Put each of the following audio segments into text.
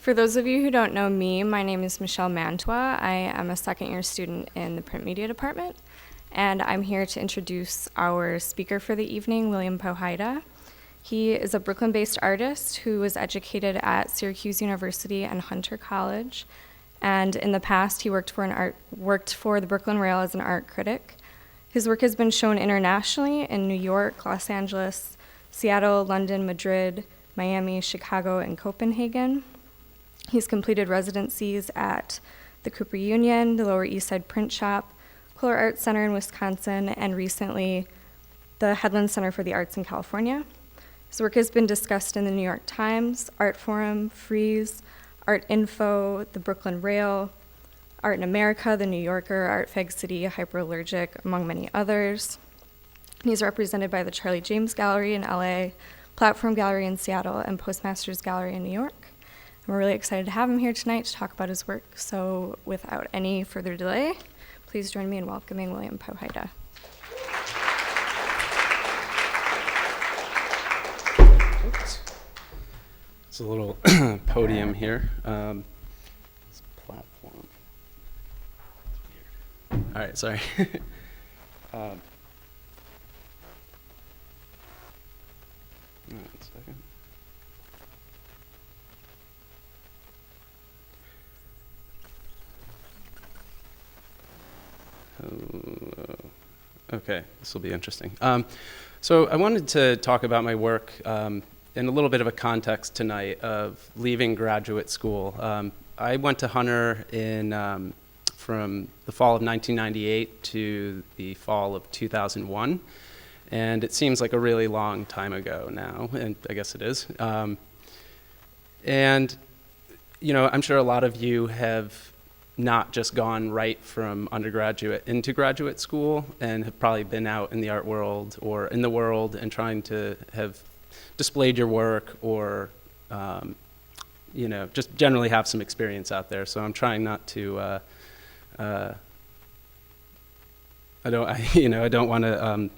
For those of you who don't know me, my name is Michelle Mantua. I am a second-year student in the print media department, and I'm here to introduce our speaker for the evening, William Powhida. He is a Brooklyn-based artist who was educated at Syracuse University and Hunter College, and in the past he worked for the Brooklyn Rail as an art critic. His work has been shown internationally in New York, Los Angeles, Seattle, London, Madrid, Miami, Chicago, and Copenhagen. He's completed residencies at the Cooper Union, the Lower East Side Print Shop, Kohler Art Center in Wisconsin, and recently the Headland Center for the Arts in California. His work has been discussed in the New York Times, Art Forum, Frieze, Art Info, the Brooklyn Rail, Art in America, The New Yorker, Art Fag City, Hyperallergic, among many others. He's represented by the Charlie James Gallery in LA, Platform Gallery in Seattle, and Postmasters Gallery in New York. And we're really excited to have him here tonight to talk about his work. So without any further delay, please join me in welcoming William Powhida. Oops. It's a little podium here. This platform. It's weird. All right, sorry. One second. Okay, this will be interesting. So I wanted to talk about my work in a little bit of a context tonight of leaving graduate school. I went to Hunter from the fall of 1998 to the fall of 2001. And it seems like a really long time ago now, and I guess it is. And, you know, I'm sure a lot of you have not just gone right from undergraduate into graduate school and have probably been out in the art world or in the world and trying to have displayed your work or, you know, just generally have some experience out there. So I'm trying not to, I don't want to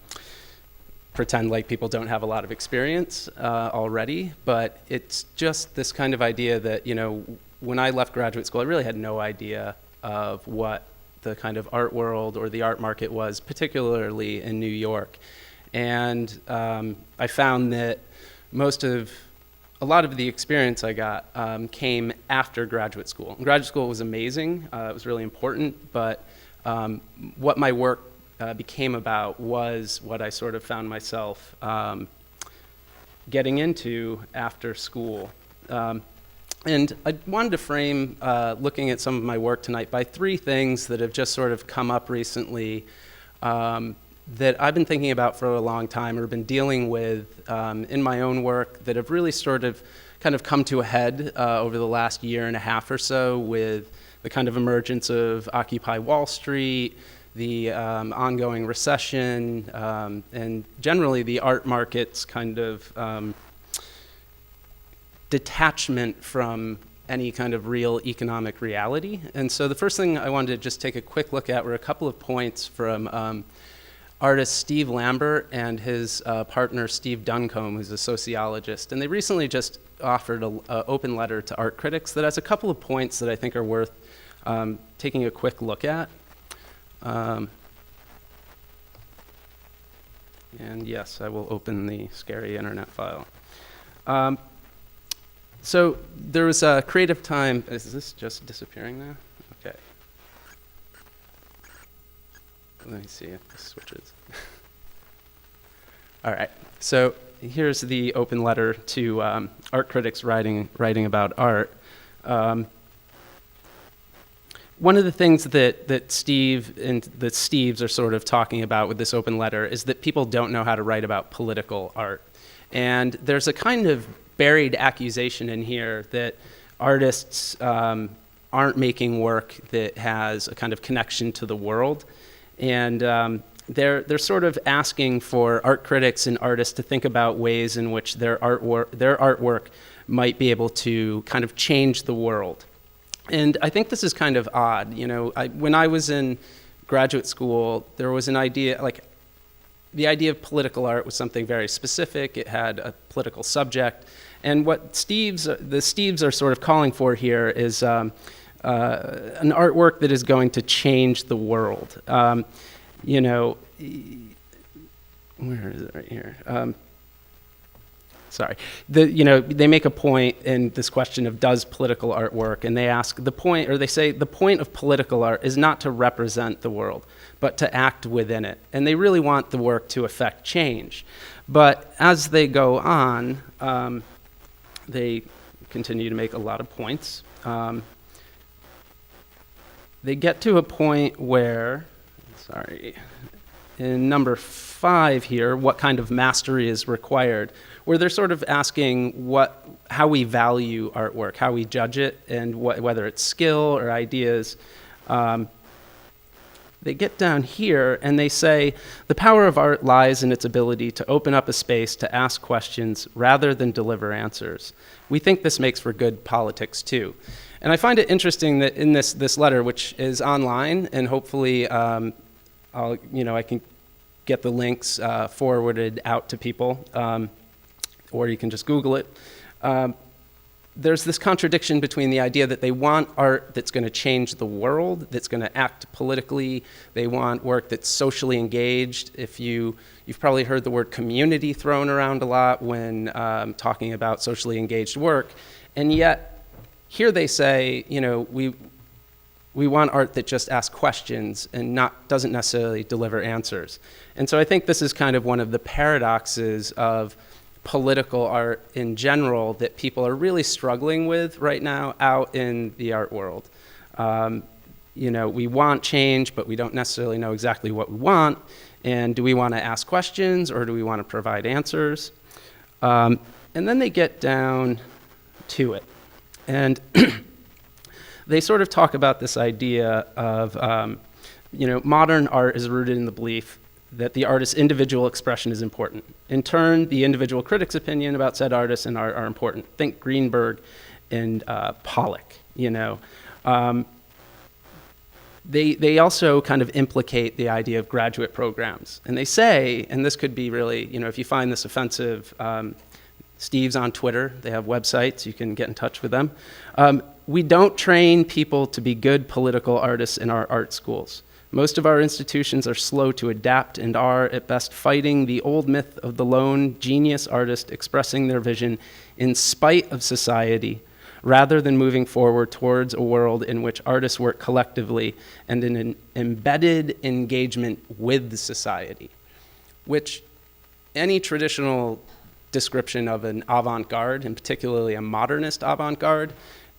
pretend like people don't have a lot of experience already, but it's just this kind of idea that, you know, when I left graduate school, I really had no idea of what the kind of art world or the art market was, particularly in New York. And I found that a lot of the experience I got came after graduate school. And graduate school was amazing, it was really important, but what my work became about was what I sort of found myself getting into after school. And I wanted to frame looking at some of my work tonight by three things that have just sort of come up recently that I've been thinking about for a long time or been dealing with in my own work that have really sort of kind of come to a head over the last year and a half or so with the kind of emergence of Occupy Wall Street, the ongoing recession, and generally the art market's kind of detachment from any kind of real economic reality. And so the first thing I wanted to just take a quick look at were a couple of points from artist Steve Lambert and his partner Steve Duncombe, who's a sociologist. And they recently just offered an open letter to art critics that has a couple of points that I think are worth taking a quick look at. And yes, I will open the scary internet file. So there was a creative time. Is this just disappearing now? Okay. Let me see if this switches. All right. So here's the open letter to art critics writing about art. One of the things that Steve and the Steves are sort of talking about with this open letter is that people don't know how to write about political art. And there's a kind of buried accusation in here that artists aren't making work that has a kind of connection to the world. And they're sort of asking for art critics and artists to think about ways in which their artwork might be able to kind of change the world. And I think this is kind of odd. You know, when I was in graduate school, there was an idea, like, the idea of political art was something very specific. It had a political subject. And what the Steves are sort of calling for here is an artwork that is going to change the world. You know, where is it right here? Sorry. You know, they make a point in this question of does political art work, and they ask the point, or they say the point of political art is not to represent the world, but to act within it. And they really want the work to affect change. But as they go on, they continue to make a lot of points. They get to a point where, sorry, in number 5 here, what kind of mastery is required, where they're sort of asking how we value artwork, how we judge it, and whether it's skill or ideas. They get down here and they say, the power of art lies in its ability to open up a space to ask questions rather than deliver answers. We think this makes for good politics too. And I find it interesting that in this letter, which is online, and hopefully I can get the links forwarded out to people, or you can just Google it. There's this contradiction between the idea that they want art that's going to change the world, that's going to act politically. They want work that's socially engaged. You've probably heard the word community thrown around a lot when talking about socially engaged work. And yet, here they say, you know, we want art that just asks questions and doesn't necessarily deliver answers. And so I think this is kind of one of the paradoxes of political art in general that people are really struggling with right now out in the art world. You know, we want change, but we don't necessarily know exactly what we want. And do we want to ask questions, or do we want to provide answers? And then they get down to it. And they sort of talk about this idea of, you know, modern art is rooted in the belief that the artist's individual expression is important. In turn, the individual critic's opinion about said artists and art are important. Think Greenberg and Pollock, you know. They also kind of implicate the idea of graduate programs. And they say, and this could be really, you know, if you find this offensive, Steve's on Twitter, they have websites, you can get in touch with them. We don't train people to be good political artists in our art schools. Most of our institutions are slow to adapt and are, at best, fighting the old myth of the lone genius artist expressing their vision in spite of society, rather than moving forward towards a world in which artists work collectively and in an embedded engagement with society, which any traditional description of an avant-garde, and particularly a modernist avant-garde,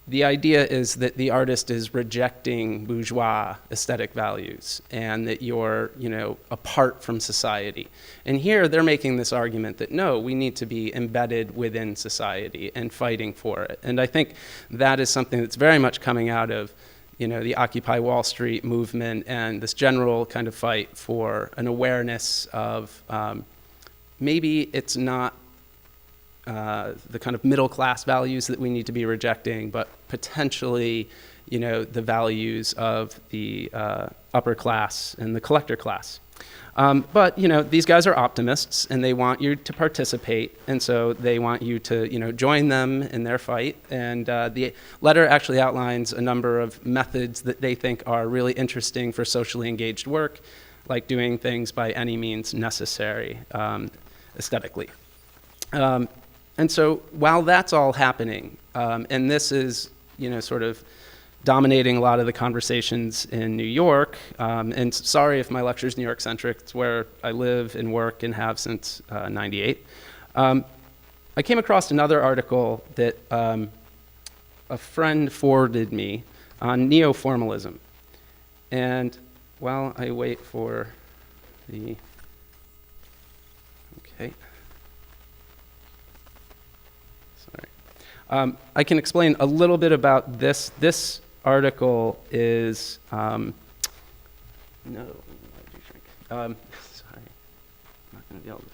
the idea is that the artist is rejecting bourgeois aesthetic values and that you're, you know, apart from society. And here they're making this argument that no, we need to be embedded within society and fighting for it. And I think that is something that's very much coming out of, you know, the Occupy Wall Street movement and this general kind of fight for an awareness of maybe it's not the kind of middle class values that we need to be rejecting, but potentially, you know, the values of the upper class and the collector class. But, you know, these guys are optimists and they want you to participate, and so they want you to, you know, join them in their fight. And the letter actually outlines a number of methods that they think are really interesting for socially engaged work, like doing things by any means necessary aesthetically. And so while that's all happening, and this is, you know, sort of dominating a lot of the conversations in New York, and sorry if my lecture's New York-centric, it's where I live and work and have since '98. I came across another article that a friend forwarded me on NeoFormalism. And while I wait for the, okay. I can explain a little bit about this. This article is, sorry, I'm not going to be able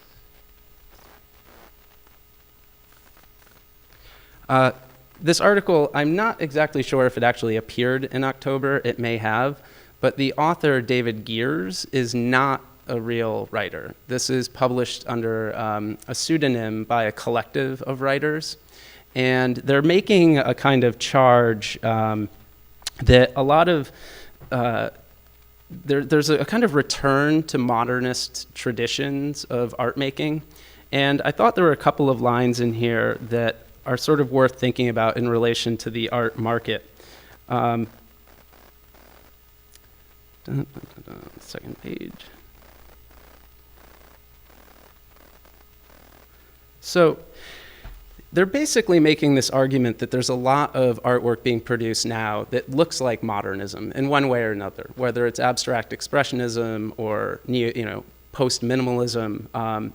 to. This article, I'm not exactly sure if it actually appeared in October. It may have, but the author, David Gears, is not a real writer. This is published under a pseudonym by a collective of writers. And they're making a kind of charge that a lot of, there's a kind of return to modernist traditions of art making. And I thought there were a couple of lines in here that are sort of worth thinking about in relation to the art market. Second page. So they're basically making this argument that there's a lot of artwork being produced now that looks like modernism in one way or another, whether it's abstract expressionism or post-minimalism.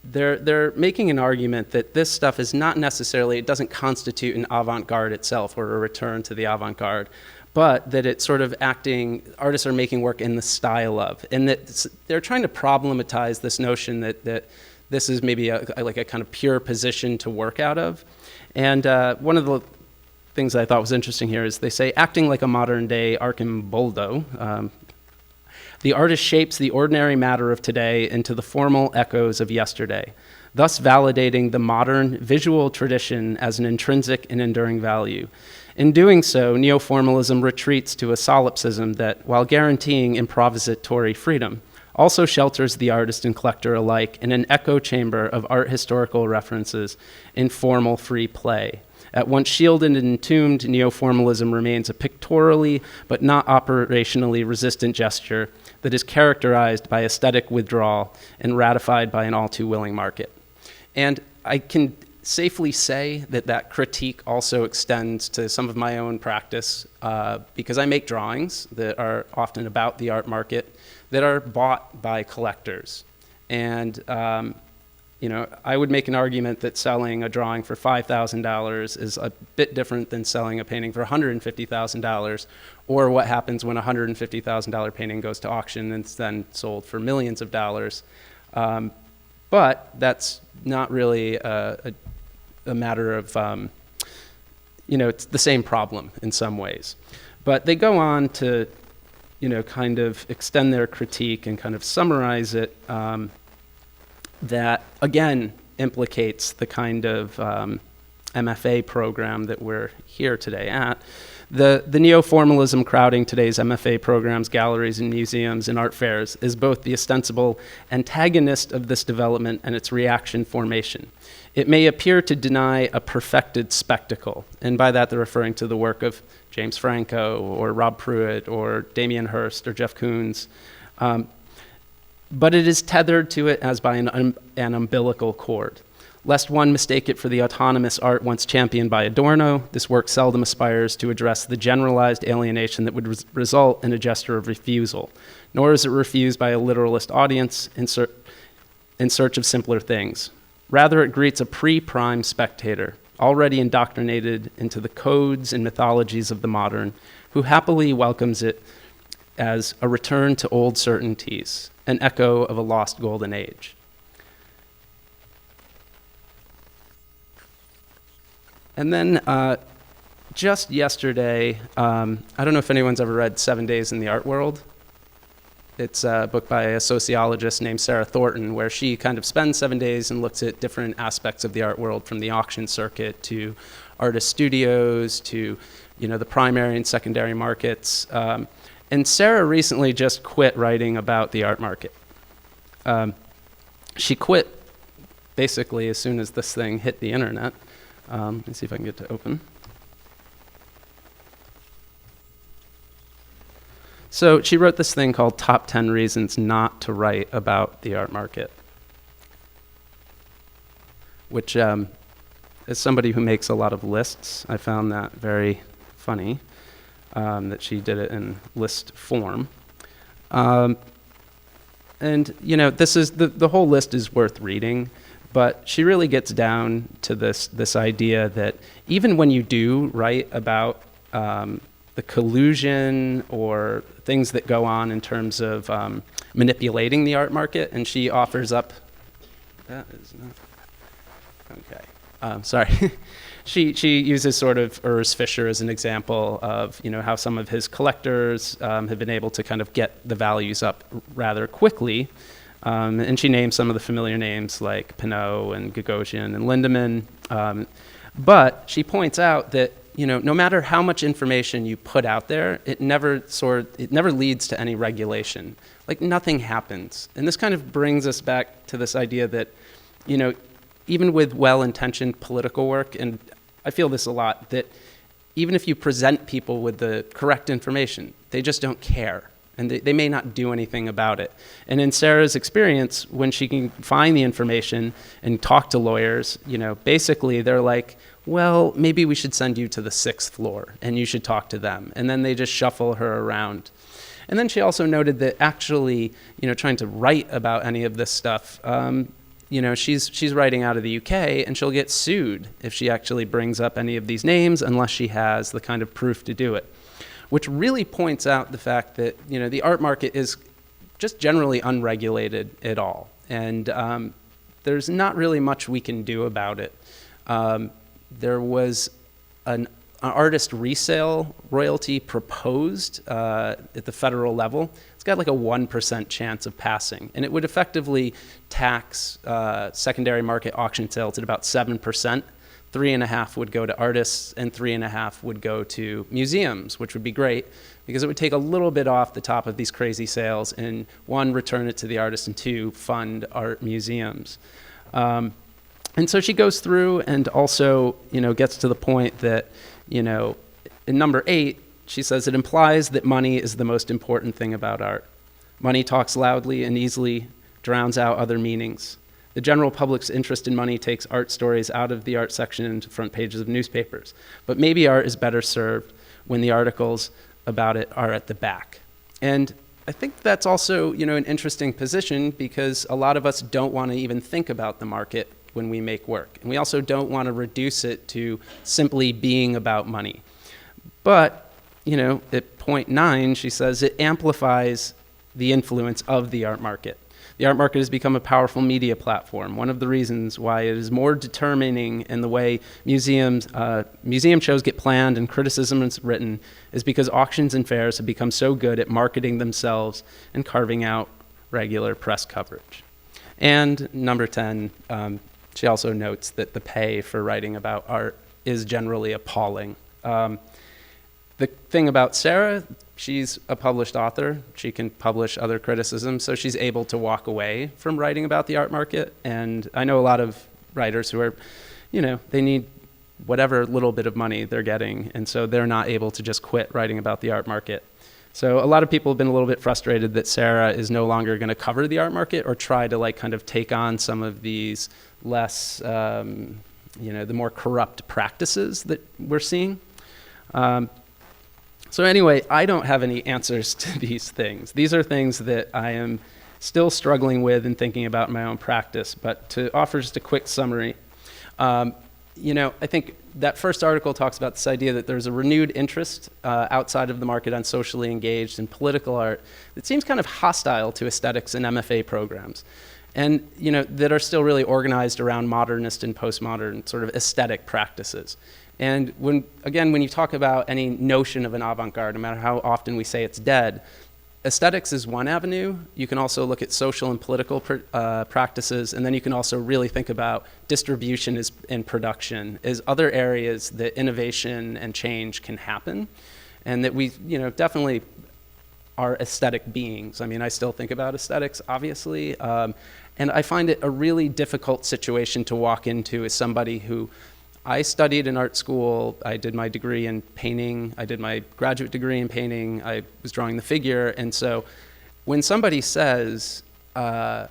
They're making an argument that this stuff is not necessarily, it doesn't constitute an avant-garde itself or a return to the avant-garde, but that it's sort of artists are making work in the style of, and that they're trying to problematize this notion that this is maybe like a kind of pure position to work out of. And one of the things that I thought was interesting here is they say, acting like a modern day Archimboldo, the artist shapes the ordinary matter of today into the formal echoes of yesterday, thus validating the modern visual tradition as an intrinsic and enduring value. In doing so, NeoFormalism retreats to a solipsism that, while guaranteeing improvisatory freedom, also shelters the artist and collector alike in an echo chamber of art historical references in formal free play. At once shielded and entombed, NeoFormalism remains a pictorially but not operationally resistant gesture that is characterized by aesthetic withdrawal and ratified by an all-too-willing market. And I can safely say that critique also extends to some of my own practice because I make drawings that are often about the art market that are bought by collectors. And I would make an argument that selling a drawing for $5,000 is a bit different than selling a painting for $150,000, or what happens when a $150,000 painting goes to auction and it's then sold for millions of dollars. But that's not really a matter of, it's the same problem in some ways. But they go on to, kind of extend their critique and kind of summarize it that, again, implicates the kind of MFA program that we're here today at. The NeoFormalism crowding today's MFA programs, galleries, and museums and art fairs is both the ostensible antagonist of this development and its reaction formation. It may appear to deny a perfected spectacle, and by that they're referring to the work of James Franco or Rob Pruitt or Damien Hirst or Jeff Koons, but it is tethered to it as by an umbilical cord. Lest one mistake it for the autonomous art once championed by Adorno, this work seldom aspires to address the generalized alienation that would result in a gesture of refusal, nor is it refused by a literalist audience in search of simpler things. Rather, it greets a pre-prime spectator, already indoctrinated into the codes and mythologies of the modern, who happily welcomes it as a return to old certainties, an echo of a lost golden age. And then just yesterday, I don't know if anyone's ever read 7 Days in the Art World. It's a book by a sociologist named Sarah Thornton, where she kind of spends 7 days and looks at different aspects of the art world, from the auction circuit to artist studios to the primary and secondary markets. And Sarah recently just quit writing about the art market. She quit basically as soon as this thing hit the internet. Let me see if I can get to open. So she wrote this thing called Top 10 Reasons Not to Write About the Art Market, which, as somebody who makes a lot of lists, I found that very funny, that she did it in list form. And, this is the whole list is worth reading. But she really gets down to this idea that even when you do write about the collusion or things that go on in terms of manipulating the art market, and she offers up, that is not, okay, sorry. She uses sort of Urs Fischer as an example of how some of his collectors have been able to kind of get the values up rather quickly. And she names some of the familiar names like Pinault and Gagosian and Lindemann. But she points out that, no matter how much information you put out there, it never leads to any regulation. Like, nothing happens. And this kind of brings us back to this idea that, even with well-intentioned political work, and I feel this a lot, that even if you present people with the correct information, they just don't care. And they may not do anything about it. And in Sarah's experience, when she can find the information and talk to lawyers, basically they're like, well, maybe we should send you to the 6th floor and you should talk to them. And then they just shuffle her around. And then she also noted that actually, trying to write about any of this stuff, she's writing out of the UK, and she'll get sued if she actually brings up any of these names unless she has the kind of proof to do it, which really points out the fact that, the art market is just generally unregulated at all. And there's not really much we can do about it. There was an artist resale royalty proposed at the federal level. It's got like a 1% chance of passing, and it would effectively tax secondary market auction sales at about 7%. 3.5% would go to artists, and 3.5% would go to museums, which would be great because it would take a little bit off the top of these crazy sales and, 1, return it to the artist, and 2, fund art museums. And so she goes through and also, gets to the point that, in number 8, she says, it implies that money is the most important thing about art. Money talks loudly and easily drowns out other meanings. The general public's interest in money takes art stories out of the art section into front pages of newspapers. But maybe art is better served when the articles about it are at the back. And I think that's also, an interesting position because a lot of us don't want to even think about the market when we make work. And we also don't want to reduce it to simply being about money. But, at point 9, she says it amplifies the influence of the art market. The art market has become a powerful media platform. One of the reasons why it is more determining in the way museum shows get planned and criticism is written is because auctions and fairs have become so good at marketing themselves and carving out regular press coverage. And number 10, she also notes that the pay for writing about art is generally appalling. The thing about Sarah, she's a published author. She can publish other criticisms, so she's able to walk away from writing about the art market. And I know a lot of writers who are, they need whatever little bit of money they're getting, and so they're not able to just quit writing about the art market. So a lot of people have been a little bit frustrated that Sarah is no longer going to cover the art market or try to kind of take on some of these less, the more corrupt practices that we're seeing. So anyway, I don't have any answers to these things. These are things that I am still struggling with and thinking about in my own practice. But to offer just a quick summary, I think that first article talks about this idea that there's a renewed interest outside of the market on socially engaged and political art that seems kind of hostile to aesthetics and MFA programs. And that are still really organized around modernist and postmodern sort of aesthetic practices. And when you talk about any notion of an avant-garde, no matter how often we say it's dead, aesthetics is one avenue. You can also look at social and political practices, and then you can also really think about distribution and production as other areas that innovation and change can happen, and that we definitely are aesthetic beings. I mean, I still think about aesthetics, obviously, and I find it a really difficult situation to walk into as somebody who I studied in art school. I did my degree in painting. I did my graduate degree in painting. I was drawing the figure. And so when somebody says, the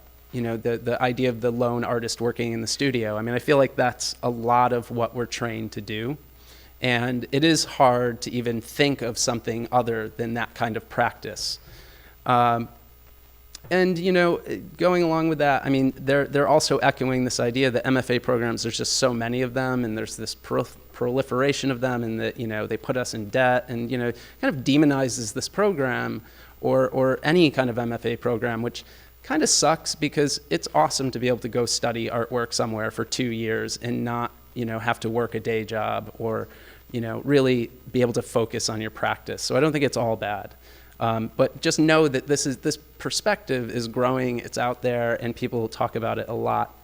idea of the lone artist working in the studio, I mean, I feel like that's a lot of what we're trained to do. And it is hard to even think of something other than that kind of practice. And going along with that, I mean, they're also echoing this idea that MFA programs, there's just so many of them, and there's this proliferation of them, and that they put us in debt, and kind of demonizes this program or any kind of MFA program, which kind of sucks because it's awesome to be able to go study artwork somewhere for 2 years and not have to work a day job or really be able to focus on your practice. So I don't think it's all bad. But just know that this perspective is growing, it's out there, and people talk about it a lot.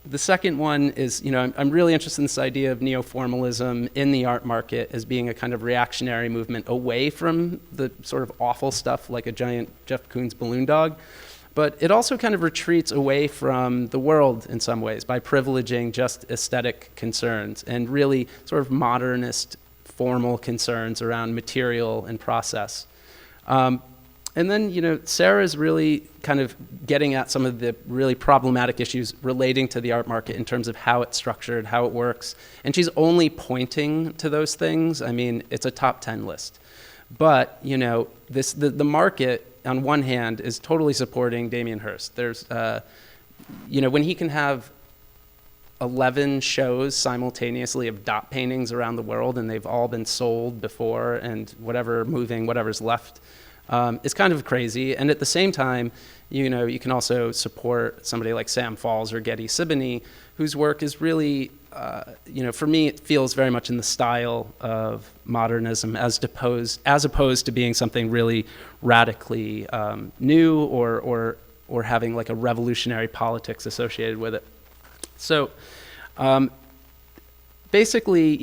The second one is, I'm really interested in this idea of neoformalism in the art market as being a kind of reactionary movement away from the sort of awful stuff like a giant Jeff Koons balloon dog. But it also kind of retreats away from the world in some ways by privileging just aesthetic concerns and really sort of modernist formal concerns around material and process. And then, Sarah's really kind of getting at some of the really problematic issues relating to the art market in terms of how it's structured, how it works. And she's only pointing to those things. I mean, it's a top 10 list. But, the market, on one hand, is totally supporting Damien Hirst. There's, when he can have 11 shows simultaneously of dot paintings around the world, and they've all been sold before, and whatever's left, it's kind of crazy. And at the same time, you can also support somebody like Sam Falls or Getty Siboney, whose work is really, for me, it feels very much in the style of modernism as opposed to being something really radically new or having like a revolutionary politics associated with it. So basically,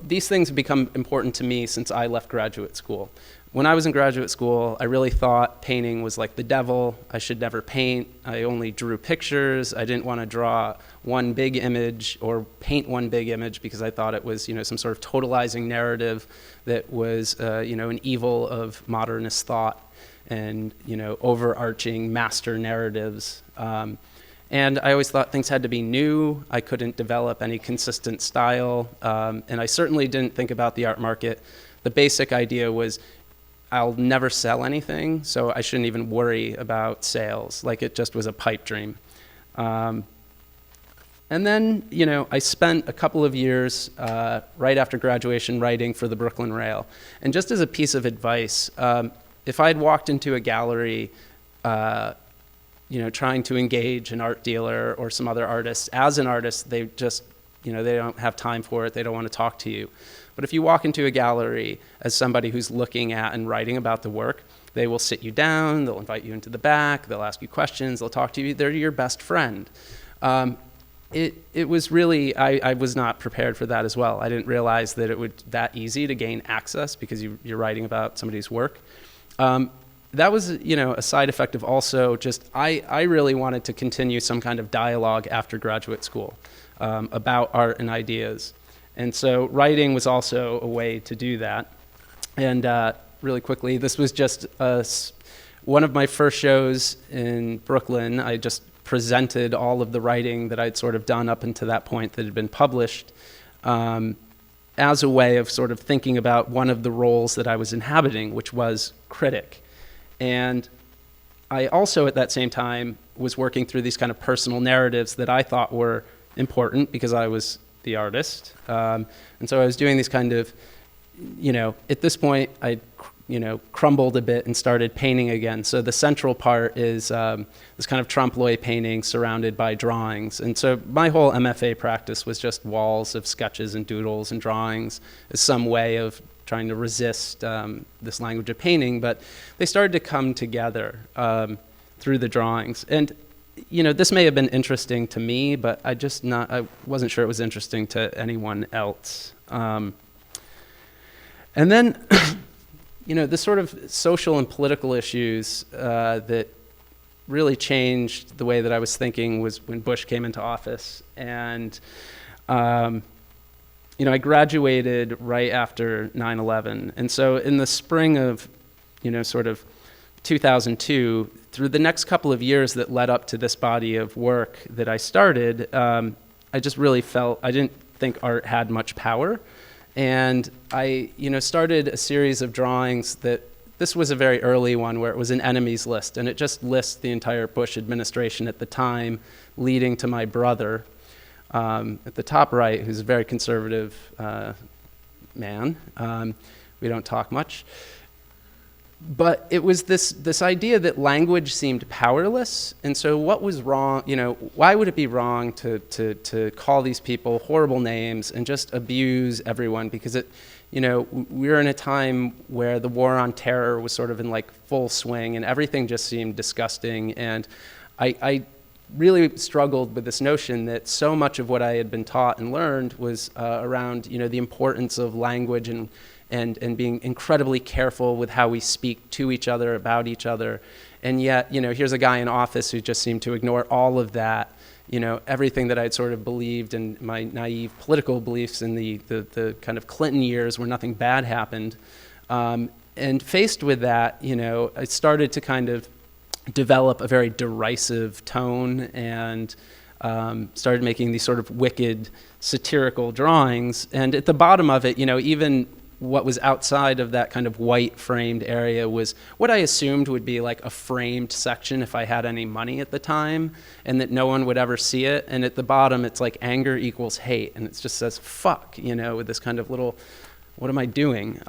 these things have become important to me since I left graduate school. When I was in graduate school, I really thought painting was like the devil. I should never paint. I only drew pictures. I didn't want to draw one big image or paint one big image because I thought it was, some sort of totalizing narrative that was, an evil of modernist thought and, overarching master narratives. And I always thought things had to be new. I couldn't develop any consistent style. And I certainly didn't think about the art market. The basic idea was I'll never sell anything, so I shouldn't even worry about sales. Like it just was a pipe dream. And then, I spent a couple of years right after graduation writing for the Brooklyn Rail. And just as a piece of advice, if I'd walked into a gallery trying to engage an art dealer or some other artist, as an artist, they just, they don't have time for it. They don't want to talk to you. But if you walk into a gallery as somebody who's looking at and writing about the work, they will sit you down, they'll invite you into the back, they'll ask you questions, they'll talk to you, they're your best friend. It was really, I was not prepared for that as well. I didn't realize that it would that easy to gain access because you're writing about somebody's work. That was, a side effect of also just, I really wanted to continue some kind of dialogue after graduate school about art and ideas. And so writing was also a way to do that. And really quickly, this was just one of my first shows in Brooklyn. I just presented all of the writing that I'd sort of done up until that point that had been published as a way of sort of thinking about one of the roles that I was inhabiting, which was critic. And I also, at that same time, was working through these kind of personal narratives that I thought were important because I was the artist. And so I was doing these kind of, at this point, I, crumbled a bit and started painting again. So the central part is this kind of trompe-l'oeil painting surrounded by drawings. And so my whole MFA practice was just walls of sketches and doodles and drawings as some way of trying to resist this language of painting. But they started to come together through the drawings. And this may have been interesting to me, but I wasn't sure it was interesting to anyone else. And then, the sort of social and political issues that really changed the way that I was thinking was when Bush came into office. And, I graduated right after 9/11. And so in the spring of, sort of 2002, through the next couple of years that led up to this body of work that I started, I just really felt, I didn't think art had much power. And I, started a series of drawings that, this was a very early one where it was an enemies list, and it just lists the entire Bush administration at the time, leading to my brother at the top right, who's a very conservative man. We don't talk much. But it was this idea that language seemed powerless, and so what was wrong, why would it be wrong to call these people horrible names and just abuse everyone? Because we were in a time where the war on terror was sort of in like full swing, and everything just seemed disgusting. And I really struggled with this notion that so much of what I had been taught and learned was around, the importance of language and being incredibly careful with how we speak to each other, about each other. And yet, here's a guy in office who just seemed to ignore all of that, everything that I'd sort of believed in my naive political beliefs in the kind of Clinton years where nothing bad happened. And faced with that, I started to kind of develop a very derisive tone and started making these sort of wicked satirical drawings. And at the bottom of it, even what was outside of that kind of white framed area was what I assumed would be like a framed section if I had any money at the time, and that no one would ever see it. And at the bottom, it's like anger equals hate, and it just says fuck, with this kind of little, what am I doing?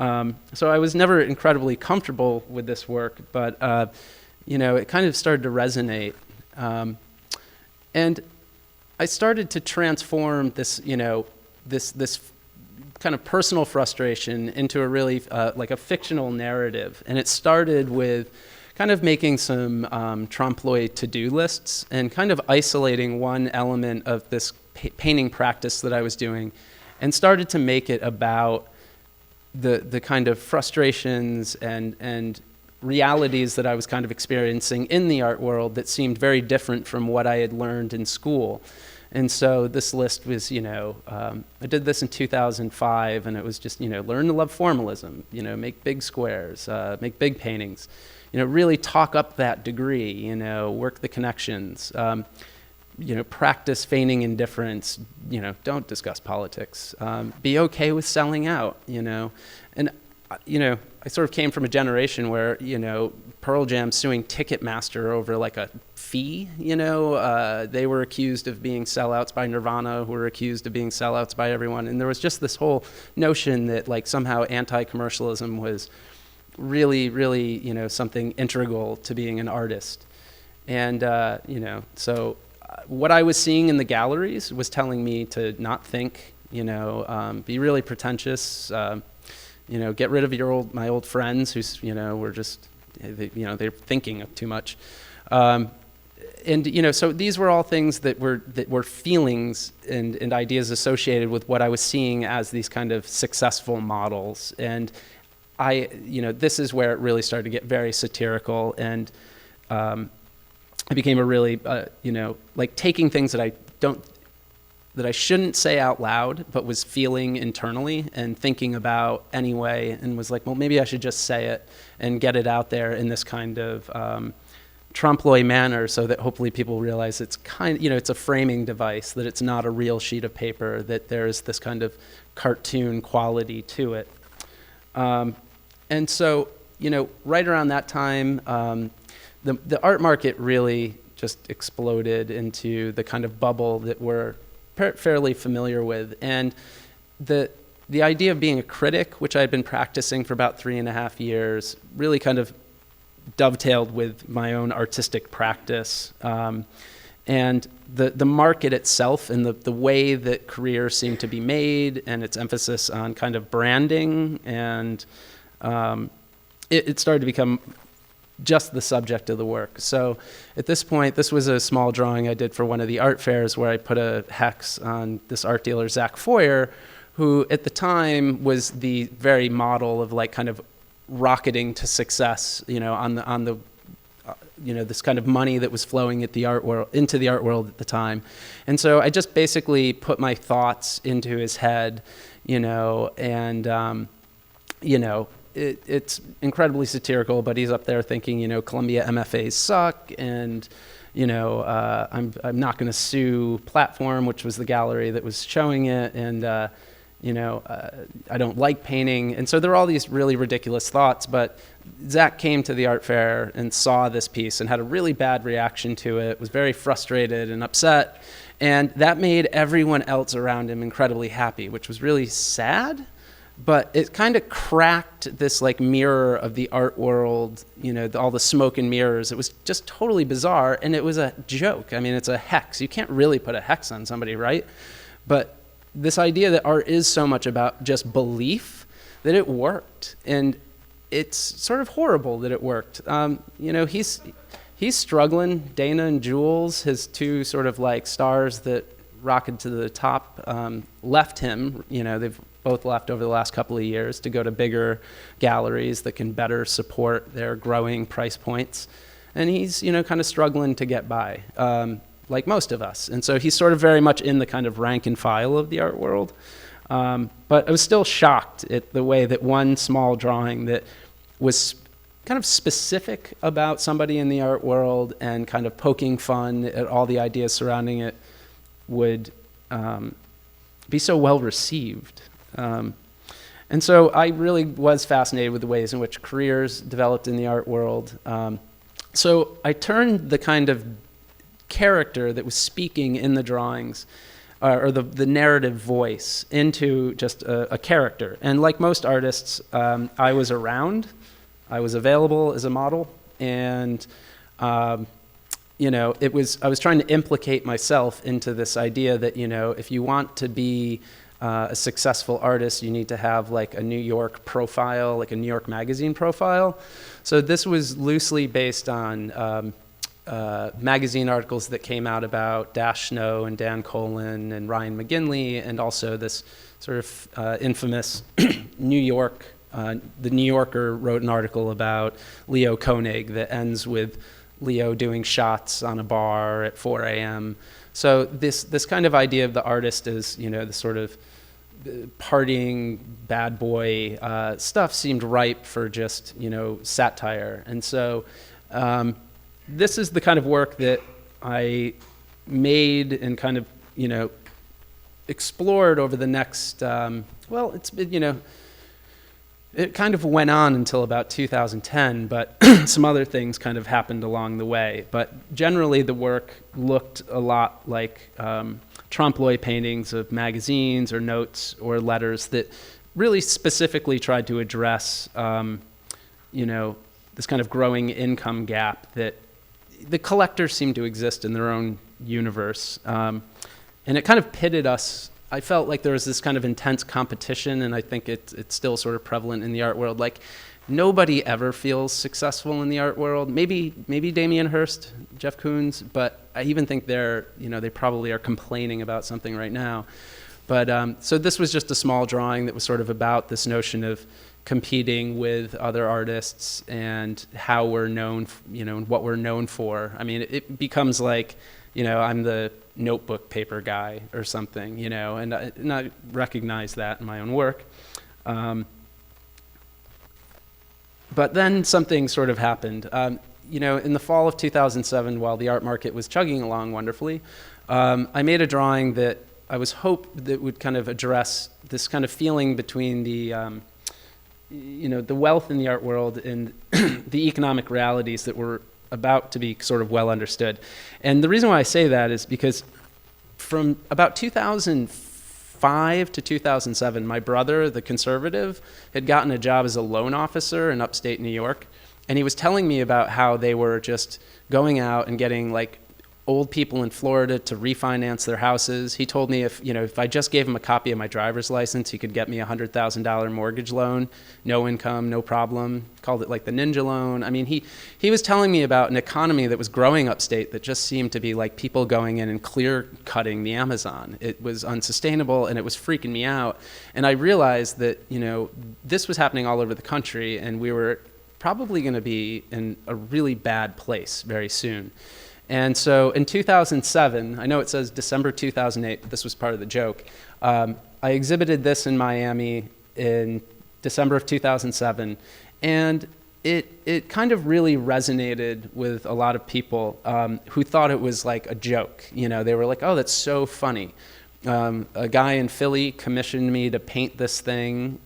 So I was never incredibly comfortable with this work, but it kind of started to resonate. And I started to transform this, this kind of personal frustration into a really like a fictional narrative. And it started with kind of making some trompe-l'oeil to-do lists and kind of isolating one element of this painting practice that I was doing, and started to make it about the kind of frustrations and realities that I was kind of experiencing in the art world that seemed very different from what I had learned in school. And so this list was, I did this in 2005, and it was just, learn to love formalism, make big squares, make big paintings, really talk up that degree, work the connections, practice feigning indifference, don't discuss politics, be okay with selling out, and, I sort of came from a generation where, Pearl Jam suing Ticketmaster over like a fee, they were accused of being sellouts by Nirvana, who were accused of being sellouts by everyone. And there was just this whole notion that like somehow anti-commercialism was really, really, something integral to being an artist. And, so what I was seeing in the galleries was telling me to not think, be really pretentious, get rid of my old friends who's, were just, they're thinking too much. And, so these were all things that were feelings and ideas associated with what I was seeing as these kind of successful models. And this is where it really started to get very satirical, and I became a really, like taking things that I shouldn't say out loud, but was feeling internally and thinking about anyway, and was like, well, maybe I should just say it and get it out there in this kind of trompe-l'oeil manner, so that hopefully people realize it's it's a framing device, that it's not a real sheet of paper, that there's this kind of cartoon quality to it. And so, right around that time, the art market really just exploded into the kind of bubble that we're fairly familiar with. And the idea of being a critic, which I had been practicing for about 3.5 years, really kind of dovetailed with my own artistic practice. And the market itself and the way that careers seem to be made, and its emphasis on kind of branding, and it started to become just the subject of the work. So at this point, this was a small drawing I did for one of the art fairs where I put a hex on this art dealer, Zach Foyer, who at the time was the very model of like kind of rocketing to success, on the this kind of money that was flowing at the art world, into the art world at the time. And so I just basically put my thoughts into his head, and it's incredibly satirical, but he's up there thinking, Columbia MFAs suck, and I'm not going to sue Platform, which was the gallery that was showing it, and I don't like painting. And so there were all these really ridiculous thoughts, but Zach came to the art fair and saw this piece and had a really bad reaction to it, was very frustrated and upset, and that made everyone else around him incredibly happy, which was really sad. But it kind of cracked this like mirror of the art world, all the smoke and mirrors. It was just totally bizarre, and it was a joke. I mean, it's a hex. You can't really put a hex on somebody, right? But this idea that art is so much about just belief, that it worked. And it's sort of horrible that it worked. he's struggling. Dana and Jules, his two sort of like stars that rocketed to the top, left him. They've both left over the last couple of years to go to bigger galleries that can better support their growing price points. And he's, kind of struggling to get by, like most of us. And so he's sort of very much in the kind of rank and file of the art world. But I was still shocked at the way that one small drawing that was kind of specific about somebody in the art world and kind of poking fun at all the ideas surrounding it would be so well received. And so I really was fascinated with the ways in which careers developed in the art world. So I turned the kind of character that was speaking in the drawings, or the narrative voice, into just a character. And like most artists, I was around, I was available as a model, and I was trying to implicate myself into this idea that, if you want to be a successful artist, you need to have like a New York profile, like a New York magazine profile. So this was loosely based on magazine articles that came out about Dash Snow and Dan Colin and Ryan McGinley, and also this sort of infamous New York, the New Yorker wrote an article about Leo Koenig that ends with Leo doing shots on a bar at 4 a.m. So this kind of idea of the artist as, the sort of partying bad boy stuff seemed ripe for just, satire. And so this is the kind of work that I made and kind of, explored over the next, it kind of went on until about 2010, but some other things kind of happened along the way. But generally the work looked a lot like trompe-l'oeil paintings of magazines or notes or letters that really specifically tried to address, this kind of growing income gap that the collectors seem to exist in their own universe. And it kind of pitted us. I felt like there was this kind of intense competition, and I think it's still sort of prevalent in the art world. Like, nobody ever feels successful in the art world. Maybe Damien Hirst, Jeff Koons, but I even think they probably are complaining about something right now. But so this was just a small drawing that was sort of about this notion of competing with other artists and how we're known, and what we're known for. I mean, it becomes like, I'm the notebook paper guy or something, and I recognize that in my own work. But then something sort of happened. In the fall of 2007, while the art market was chugging along wonderfully, I made a drawing that I was hoped that would kind of address this kind of feeling between the wealth in the art world and the economic realities that were about to be sort of well understood. And the reason why I say that is because from about 2005 to 2007, my brother, the conservative, had gotten a job as a loan officer in upstate New York. And he was telling me about how they were just going out and getting like old people in Florida to refinance their houses. He told me if I just gave him a copy of my driver's license, he could get me a $100,000 mortgage loan, no income, no problem. Called it like the ninja loan. I mean, he was telling me about an economy that was growing upstate that just seemed to be like people going in and clear cutting the Amazon. It was unsustainable and it was freaking me out. And I realized that, this was happening all over the country and we were probably going to be in a really bad place very soon. And so in 2007, I know it says December 2008, but this was part of the joke. I exhibited this in Miami in December of 2007, and it kind of really resonated with a lot of people who thought it was like a joke. They were like, oh, that's so funny. A guy in Philly commissioned me to paint this thing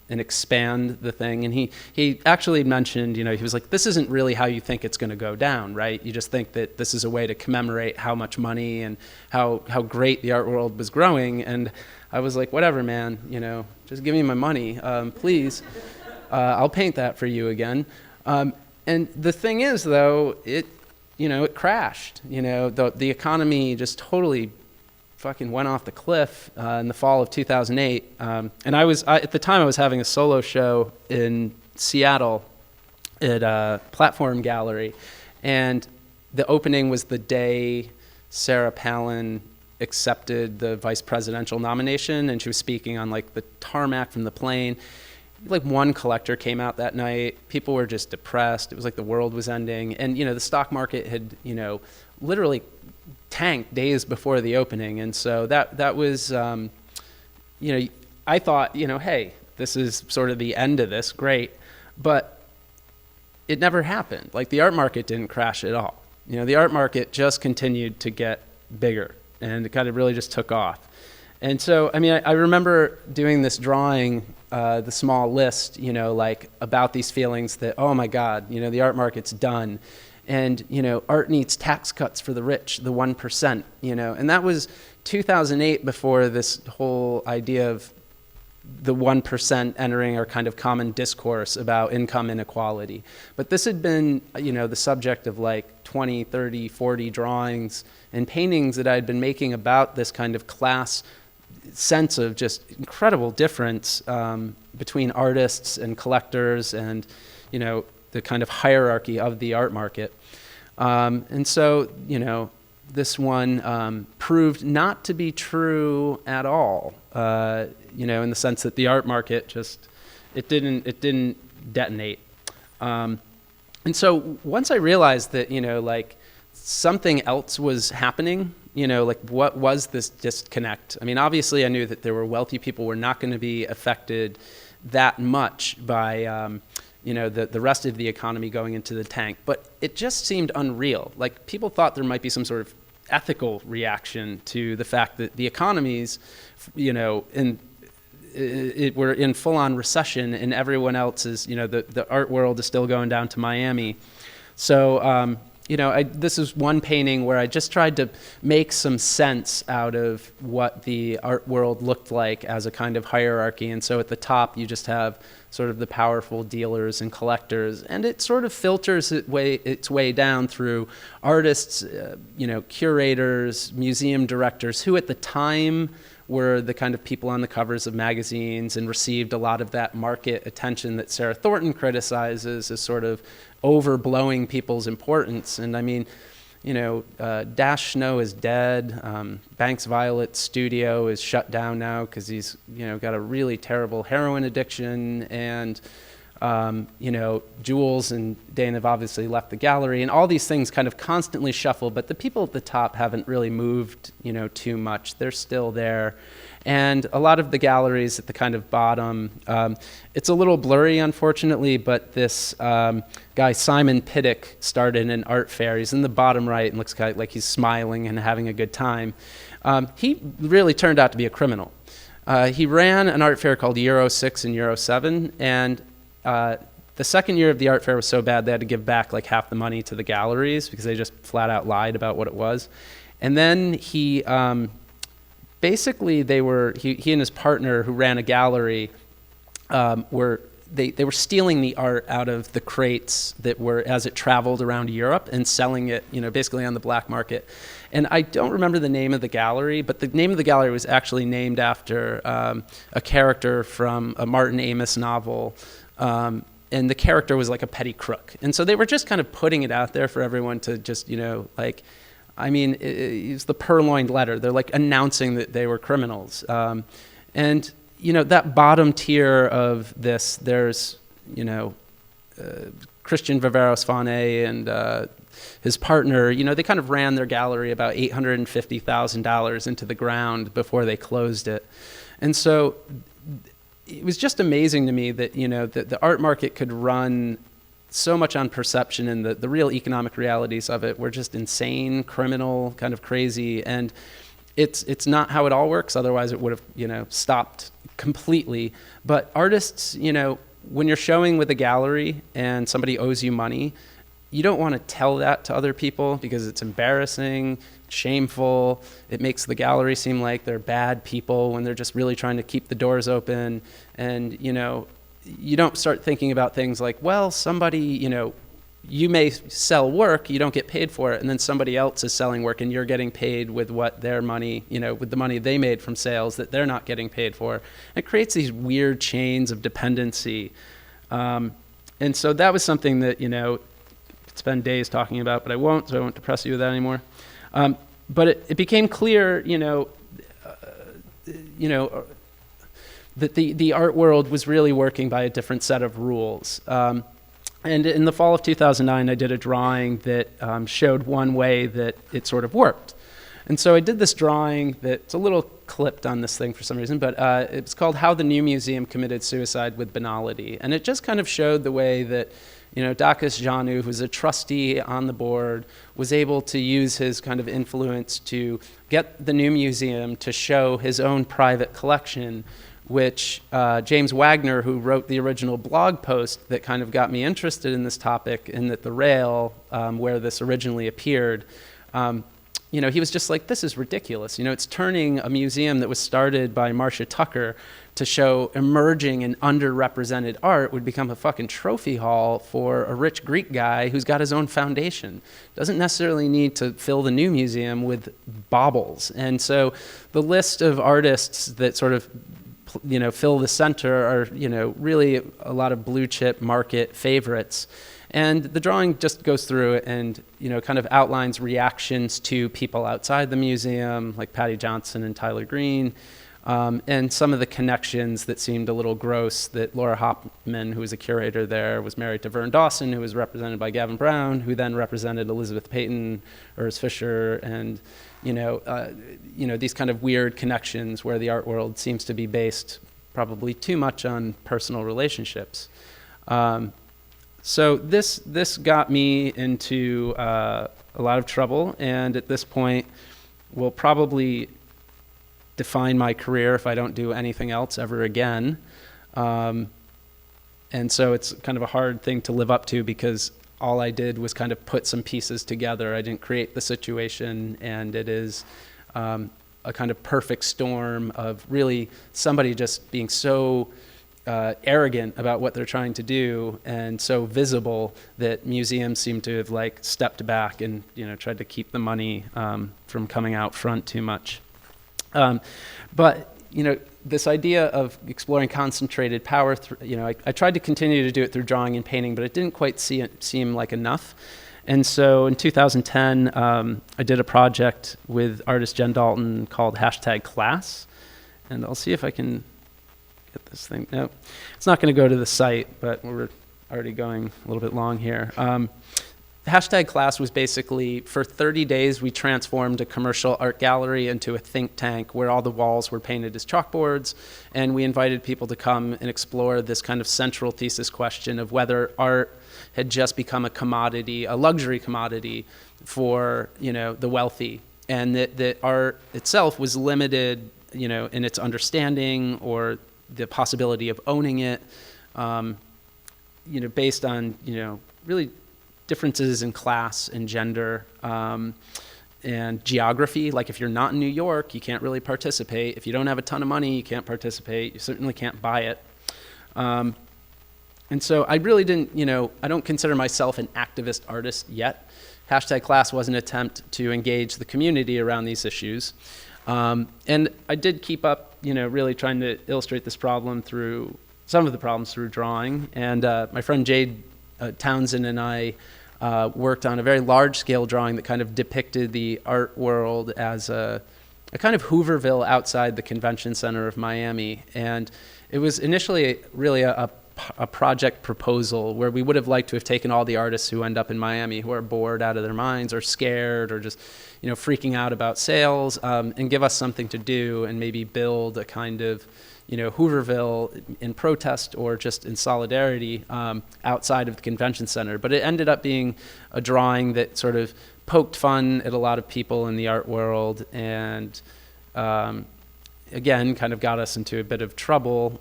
and expand the thing. And he actually mentioned, he was like, this isn't really how you think it's going to go down, right? You just think that this is a way to commemorate how much money and how great the art world was growing. And I was like, whatever, man, just give me my money, please. I'll paint that for you again. And the thing is, though, it crashed. The economy just totally fucking went off the cliff in the fall of 2008. And at the time I was having a solo show in Seattle at a Platform Gallery. And the opening was the day Sarah Palin accepted the vice presidential nomination, and she was speaking on like the tarmac from the plane. Like one collector came out that night. People were just depressed. It was like the world was ending. And, the stock market had, literally tanked days before the opening. And so that was, I thought, hey, this is sort of the end of this. Great. But it never happened. Like the art market didn't crash at all. The art market just continued to get bigger, and it kind of really just took off. And so, I remember doing this drawing, the small list, like about these feelings that, oh my God, the art market's done. And, art needs tax cuts for the rich, the 1%, and that was 2008, before this whole idea of the 1% entering our kind of common discourse about income inequality. But this had been, the subject of like 20, 30, 40 drawings and paintings that I'd been making about this kind of class sense of just incredible difference between artists and collectors and, the kind of hierarchy of the art market. And so, this one proved not to be true at all, in the sense that the art market just, it didn't detonate. And so once I realized that, like something else was happening, like what was this disconnect? Obviously I knew that there were wealthy people were not going to be affected that much by, the rest of the economy going into the tank, but it just seemed unreal. Like people thought there might be some sort of ethical reaction to the fact that the economies, we're in full-on recession, and everyone else is, the art world is still going down to Miami. So, this is one painting where I just tried to make some sense out of what the art world looked like as a kind of hierarchy. And so at the top, you just have sort of the powerful dealers and collectors, and it sort of filters its way down through artists, curators, museum directors, who at the time were the kind of people on the covers of magazines and received a lot of that market attention that Sarah Thornton criticizes as sort of overblowing people's importance. And Dash Snow is dead. Banks Violet's studio is shut down now because he's, got a really terrible heroin addiction. And, Jules and Dane have obviously left the gallery. And all these things kind of constantly shuffle. But the people at the top haven't really moved, too much. They're still there. And a lot of the galleries at the kind of bottom, it's a little blurry, unfortunately, but this guy, Simon Pittick, started an art fair. He's in the bottom right and looks kind of like he's smiling and having a good time. He really turned out to be a criminal. He ran an art fair called Euro 6 and Euro 7, and the second year of the art fair was so bad they had to give back like half the money to the galleries because they just flat out lied about what it was. And then he... basically, he and his partner who ran a gallery were stealing the art out of the crates that were as it traveled around Europe and selling it, basically on the black market. And I don't remember the name of the gallery, but the name of the gallery was actually named after a character from a Martin Amis novel. And the character was like a petty crook. And so they were just kind of putting it out there for everyone to just, it's the purloined letter. They're like announcing that they were criminals. And, that bottom tier of this, there's, Christian Viveros Fane and his partner, they kind of ran their gallery about $850,000 into the ground before they closed it. And so it was just amazing to me that, that the art market could run so much on perception, and the real economic realities of it were just insane, criminal, kind of crazy. And it's not how it all works. Otherwise it would have, stopped completely. But artists, when you're showing with a gallery and somebody owes you money, you don't want to tell that to other people because it's embarrassing, shameful. It makes the gallery seem like they're bad people when they're just really trying to keep the doors open. And, you don't start thinking about things like, well, somebody, you may sell work, you don't get paid for it, and then somebody else is selling work and you're getting paid with what their money, with the money they made from sales that they're not getting paid for. It creates these weird chains of dependency. And so that was something that, could spend days talking about, but I won't, so I won't depress you with that anymore. But it became clear, that the art world was really working by a different set of rules. And in the fall of 2009, I did a drawing that showed one way that it sort of worked. And so I did this drawing that's a little clipped on this thing for some reason, but it's called How the New Museum Committed Suicide with Banality. And it just kind of showed the way that, Dakis Janu, who's a trustee on the board, was able to use his kind of influence to get the new museum to show his own private collection, which James Wagner, who wrote the original blog post that kind of got me interested in this topic, and that the rail where this originally appeared, he was just like, this is ridiculous. It's turning a museum that was started by Marcia Tucker to show emerging and underrepresented art would become a fucking trophy hall for a rich Greek guy who's got his own foundation. Doesn't necessarily need to fill the new museum with baubles. And so the list of artists that sort of fill the center are, really a lot of blue chip market favorites. And the drawing just goes through it and, kind of outlines reactions to people outside the museum, like Patty Johnson and Tyler Green, and some of the connections that seemed a little gross, that Laura Hopman, who was a curator there, was married to Vern Dawson, who was represented by Gavin Brown, who then represented Elizabeth Peyton, Urs Fisher, and these kind of weird connections where the art world seems to be based probably too much on personal relationships. So this got me into a lot of trouble, and at this point will probably define my career if I don't do anything else ever again. And so it's kind of a hard thing to live up to, because all I did was kind of put some pieces together. I didn't create the situation, and it is a kind of perfect storm of really somebody just being so arrogant about what they're trying to do, and so visible that museums seem to have stepped back and tried to keep the money from coming out front too much. But this idea of exploring concentrated power, I tried to continue to do it through drawing and painting, but it didn't quite seem like enough. And so in 2010, I did a project with artist Jen Dalton called #Class. And I'll see if I can get this thing. No, it's not going to go to the site, but we're already going a little bit long here. #Class was basically, for 30 days, we transformed a commercial art gallery into a think tank where all the walls were painted as chalkboards, and we invited people to come and explore this kind of central thesis question of whether art had just become a commodity, a luxury commodity for, the wealthy, and that art itself was limited, in its understanding or the possibility of owning it, based on, really differences in class and gender and geography. Like if you're not in New York, you can't really participate. If you don't have a ton of money, you can't participate. You certainly can't buy it. And so I really didn't, I don't consider myself an activist artist yet. #Class was an attempt to engage the community around these issues. And I did keep up, really trying to illustrate this problem through, some of the problems through drawing. And my friend Jade Townsend and I worked on a very large-scale drawing that kind of depicted the art world as a kind of Hooverville outside the convention center of Miami. And it was initially really a project proposal where we would have liked to have taken all the artists who end up in Miami who are bored out of their minds or scared or just, freaking out about sales, and give us something to do and maybe build a kind of, Hooverville in protest or just in solidarity outside of the convention center. But it ended up being a drawing that sort of poked fun at a lot of people in the art world and, again, kind of got us into a bit of trouble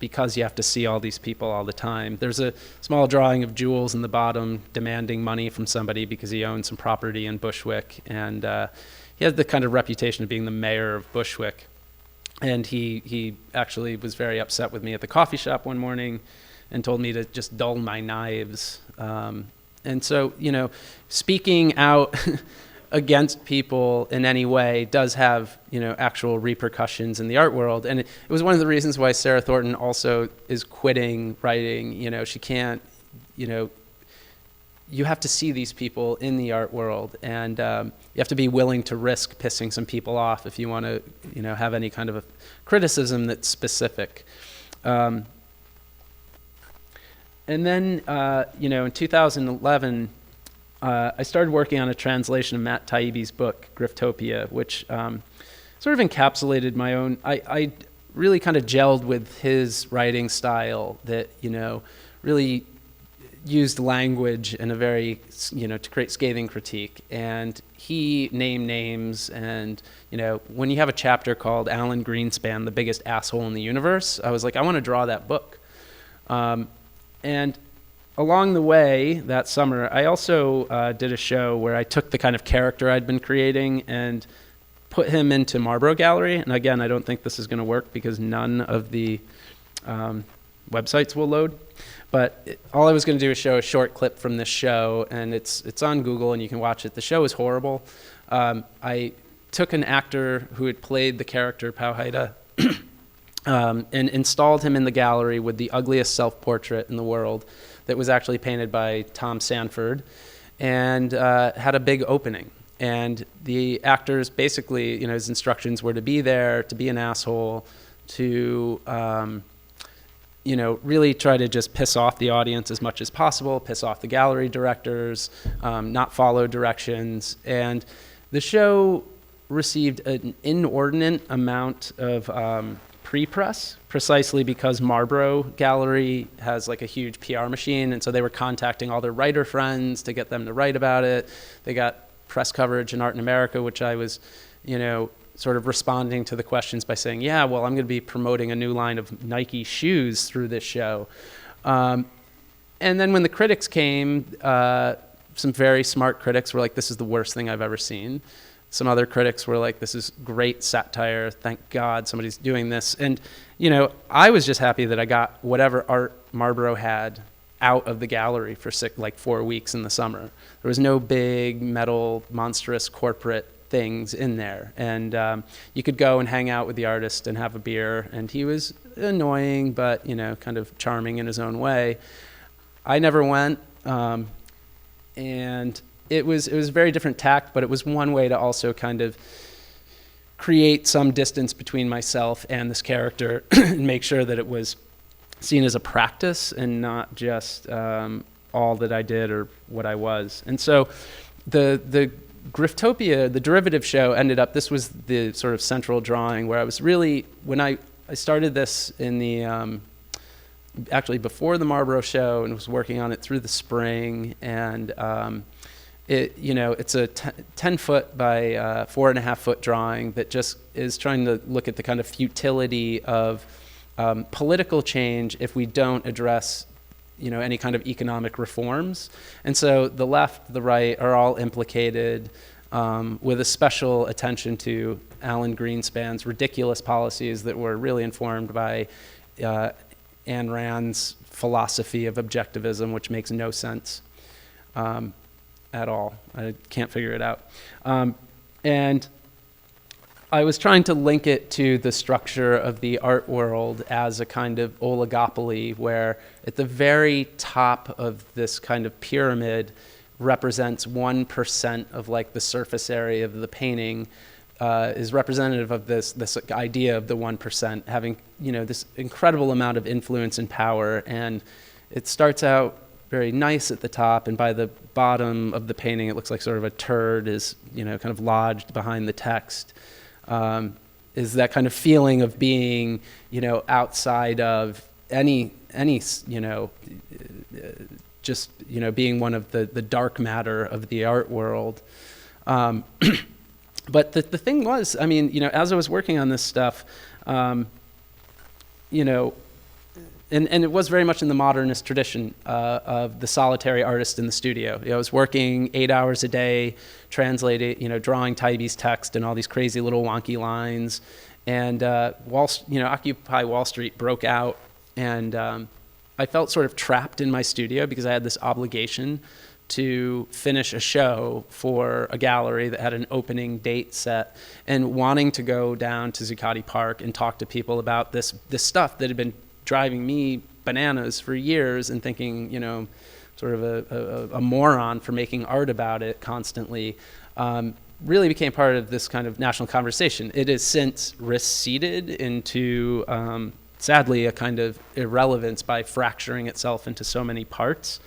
because you have to see all these people all the time. There's a small drawing of Jules in the bottom demanding money from somebody because he owns some property in Bushwick. And he had the kind of reputation of being the mayor of Bushwick. And he actually was very upset with me at the coffee shop one morning and told me to just dull my knives. And so, speaking out against people in any way does have, actual repercussions in the art world. And it was one of the reasons why Sarah Thornton also is quitting writing. She can't, you have to see these people in the art world, and you have to be willing to risk pissing some people off if you want to, have any kind of a criticism that's specific. And then, in 2011, I started working on a translation of Matt Taibbi's book, Griff Topia, which sort of encapsulated my own. I really kind of gelled with his writing style that, really used language in a very, to create scathing critique. And he named names, and, when you have a chapter called Alan Greenspan, the biggest asshole in the universe, I was like, I want to draw that book. And along the way that summer, I also did a show where I took the kind of character I'd been creating and put him into Marlborough Gallery. And again, I don't think this is going to work because none of the websites will load. But all I was going to do is show a short clip from this show, and it's on Google, and you can watch it. The show is horrible. I took an actor who had played the character Powhida and installed him in the gallery with the ugliest self-portrait in the world that was actually painted by Tom Sanford, and had a big opening. And the actors basically, his instructions were to be there, to be an asshole, to really try to just piss off the audience as much as possible, piss off the gallery directors, not follow directions. And the show received an inordinate amount of pre-press, precisely because Marlborough Gallery has like a huge PR machine, and so they were contacting all their writer friends to get them to write about it. They got press coverage in Art in America, which I was, sort of responding to the questions by saying, yeah, well, I'm going to be promoting a new line of Nike shoes through this show. And then when the critics came, some very smart critics were like, this is the worst thing I've ever seen. Some other critics were like, this is great satire. Thank God somebody's doing this. And, I was just happy that I got whatever art Marlborough had out of the gallery for 4 weeks in the summer. There was no big metal, monstrous corporate things in there, and you could go and hang out with the artist and have a beer, and he was annoying but kind of charming in his own way. I never went, and it was a very different tact, but it was one way to also kind of create some distance between myself and this character and make sure that it was seen as a practice and not just all that I did or what I was. And so the Griff Topia, the derivative show, ended up, this was the sort of central drawing where I was really, when I started this in the, actually before the Marlborough show, and was working on it through the spring, and it's a 10-foot by 4.5-foot drawing that just is trying to look at the kind of futility of political change if we don't address any kind of economic reforms. And so the left, the right are all implicated, with a special attention to Alan Greenspan's ridiculous policies that were really informed by Ayn Rand's philosophy of objectivism, which makes no sense at all. I can't figure it out. And I was trying to link it to the structure of the art world as a kind of oligopoly where at the very top of this kind of pyramid represents 1% of like the surface area of the painting, is representative of this idea of the 1% having this incredible amount of influence and power. And it starts out very nice at the top, and by the bottom of the painting it looks like sort of a turd is kind of lodged behind the text. Is that kind of feeling of being, outside of any just, being one of the dark matter of the art world. But the thing was, as I was working on this stuff, and it was very much in the modernist tradition of the solitary artist in the studio. I was working 8 hours a day, translating, drawing Taibbi's text and all these crazy little wonky lines. And Occupy Wall Street broke out, and I felt sort of trapped in my studio because I had this obligation to finish a show for a gallery that had an opening date set, and wanting to go down to Zuccotti Park and talk to people about this stuff that had been driving me bananas for years, and thinking, sort of a moron for making art about it constantly, really became part of this kind of national conversation. It has since receded into, sadly, a kind of irrelevance by fracturing itself into so many parts.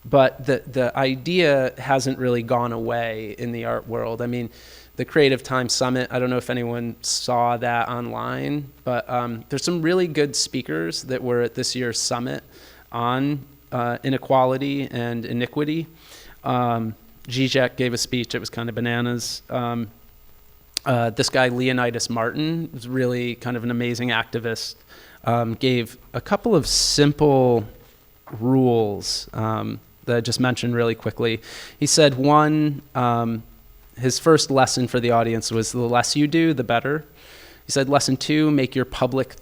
But the idea hasn't really gone away in the art world. I mean, the Creative Time Summit, I don't know if anyone saw that online, but there's some really good speakers that were at this year's summit on inequality and iniquity. Zizek gave a speech, it was kind of bananas. This guy, Leonidas Martin, was really kind of an amazing activist, gave a couple of simple rules that I just mentioned really quickly. He said one, his first lesson for the audience was the less you do, the better. He said lesson 2, make public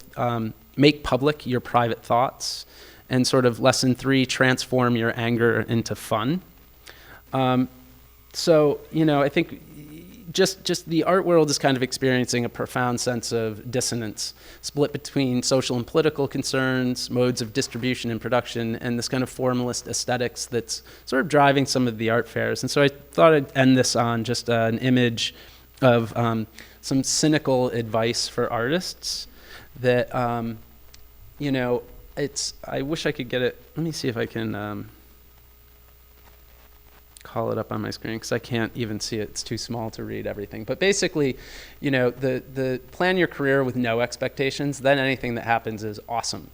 your private thoughts. And sort of lesson 3, transform your anger into fun. So, I think just the art world is kind of experiencing a profound sense of dissonance, split between social and political concerns, modes of distribution and production, and this kind of formalist aesthetics that's sort of driving some of the art fairs. And so I thought I'd end this on just an image of some cynical advice for artists that, I wish I could get it. Let me see if I can call it up on my screen because I can't even see it. It's too small to read everything. But basically, the plan your career with no expectations, then anything that happens is awesome.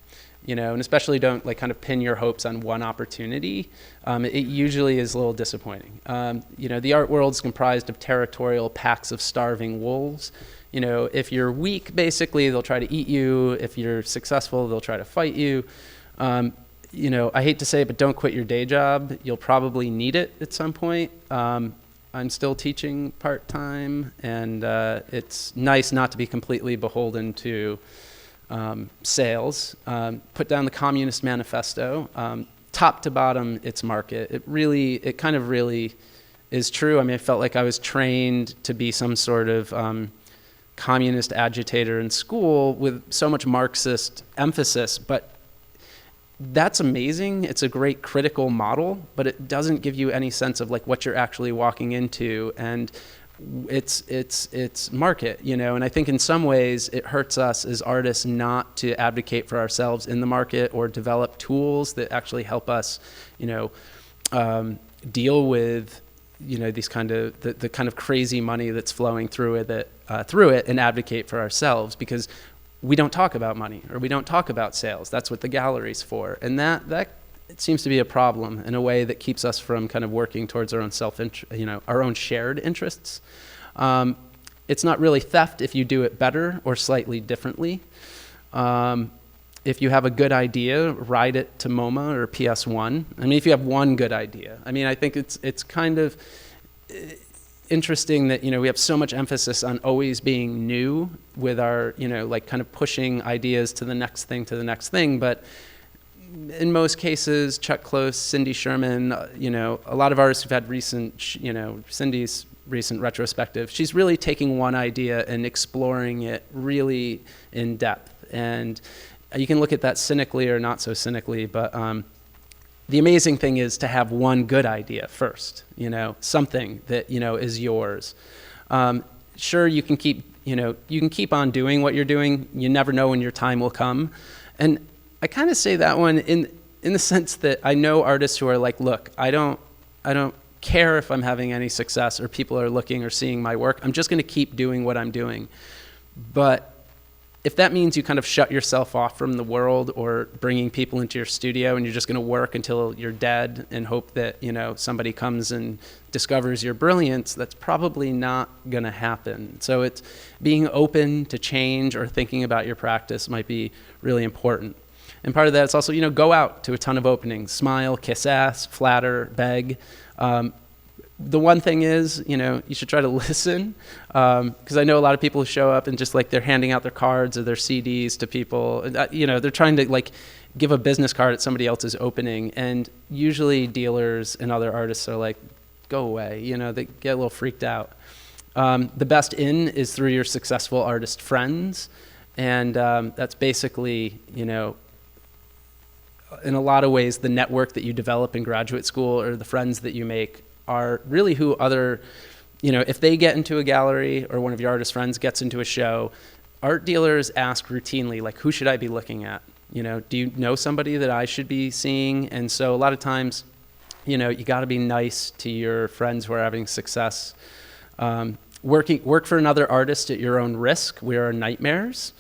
And especially don't kind of pin your hopes on one opportunity. It usually is a little disappointing. The art world is comprised of territorial packs of starving wolves. If you're weak, basically, they'll try to eat you. If you're successful, they'll try to fight you. I hate to say it, but don't quit your day job. You'll probably need it at some point. I'm still teaching part-time, and it's nice not to be completely beholden to sales. Put down the Communist Manifesto. Top to bottom, it's market. It kind of really is true. I mean, I felt like I was trained to be some sort of communist agitator in school with so much Marxist emphasis, but that's amazing. It's a great critical model, but it doesn't give you any sense of what you're actually walking into, and it's market, and I think in some ways it hurts us as artists not to advocate for ourselves in the market or develop tools that actually help us, deal with these kind of the kind of crazy money that's flowing through it and advocate for ourselves, because we don't talk about money or we don't talk about sales. That's what the gallery's for. And that it seems to be a problem in a way that keeps us from kind of working towards our own our own shared interests. It's not really theft if you do it better or slightly differently. If you have a good idea, write it to MoMA or PS1. I mean, if you have one good idea. I mean, I think it's kind of interesting that, we have so much emphasis on always being new with our, kind of pushing ideas to the next thing. But in most cases, Chuck Close, Cindy Sherman, a lot of artists who've had recent, Cindy's recent retrospective, she's really taking one idea and exploring it really in depth. And you can look at that cynically or not so cynically, but the amazing thing is to have one good idea first, something that, is yours. Sure, you can keep on doing what you're doing. You never know when your time will come. And I kind of say that one in the sense that I know artists who are like, look, I don't care if I'm having any success or people are looking or seeing my work. I'm just going to keep doing what I'm doing. But if that means you kind of shut yourself off from the world or bringing people into your studio and you're just going to work until you're dead and hope that, somebody comes and discovers your brilliance, that's probably not going to happen. So it's being open to change or thinking about your practice might be really important. And part of that is also, go out to a ton of openings, smile, kiss ass, flatter, beg. The one thing is, you should try to listen, because I know a lot of people who show up and just they're handing out their cards or their CDs to people. They're trying to give a business card at somebody else's opening, and usually dealers and other artists are like, go away. They get a little freaked out. The best in is through your successful artist friends, and that's basically, in a lot of ways, the network that you develop in graduate school or the friends that you make are really who other, if they get into a gallery or one of your artist friends gets into a show, art dealers ask routinely, like, who should I be looking at? Do you know somebody that I should be seeing? And so a lot of times, you got to be nice to your friends who are having success. Work for another artist at your own risk. We are nightmares.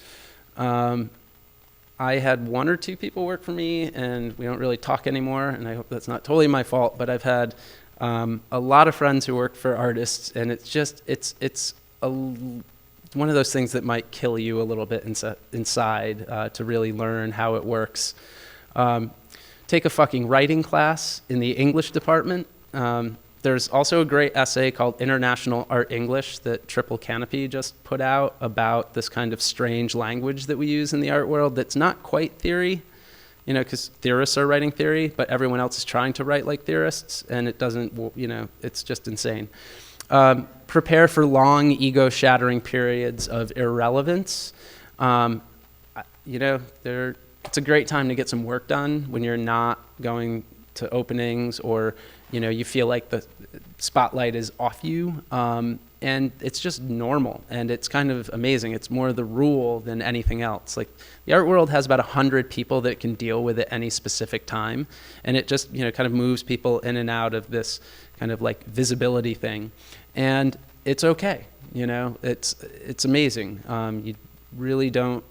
I had one or two people work for me, and we don't really talk anymore, and I hope that's not totally my fault, but I've had a lot of friends who work for artists, and it's one of those things that might kill you a little bit inside to really learn how it works. Take a fucking writing class in the English department. There's also a great essay called International Art English that Triple Canopy just put out about this kind of strange language that we use in the art world that's not quite theory, because theorists are writing theory, but everyone else is trying to write like theorists, and it doesn't, it's just insane. Prepare for long, ego-shattering periods of irrelevance. It's a great time to get some work done when you're not going to openings or you feel like the spotlight is off you, and it's just normal, and it's kind of amazing. It's more the rule than anything else. Like, the art world has about 100 people that can deal with it any specific time, and it just kind of moves people in and out of this kind of like visibility thing, and it's okay. It's amazing. You really don't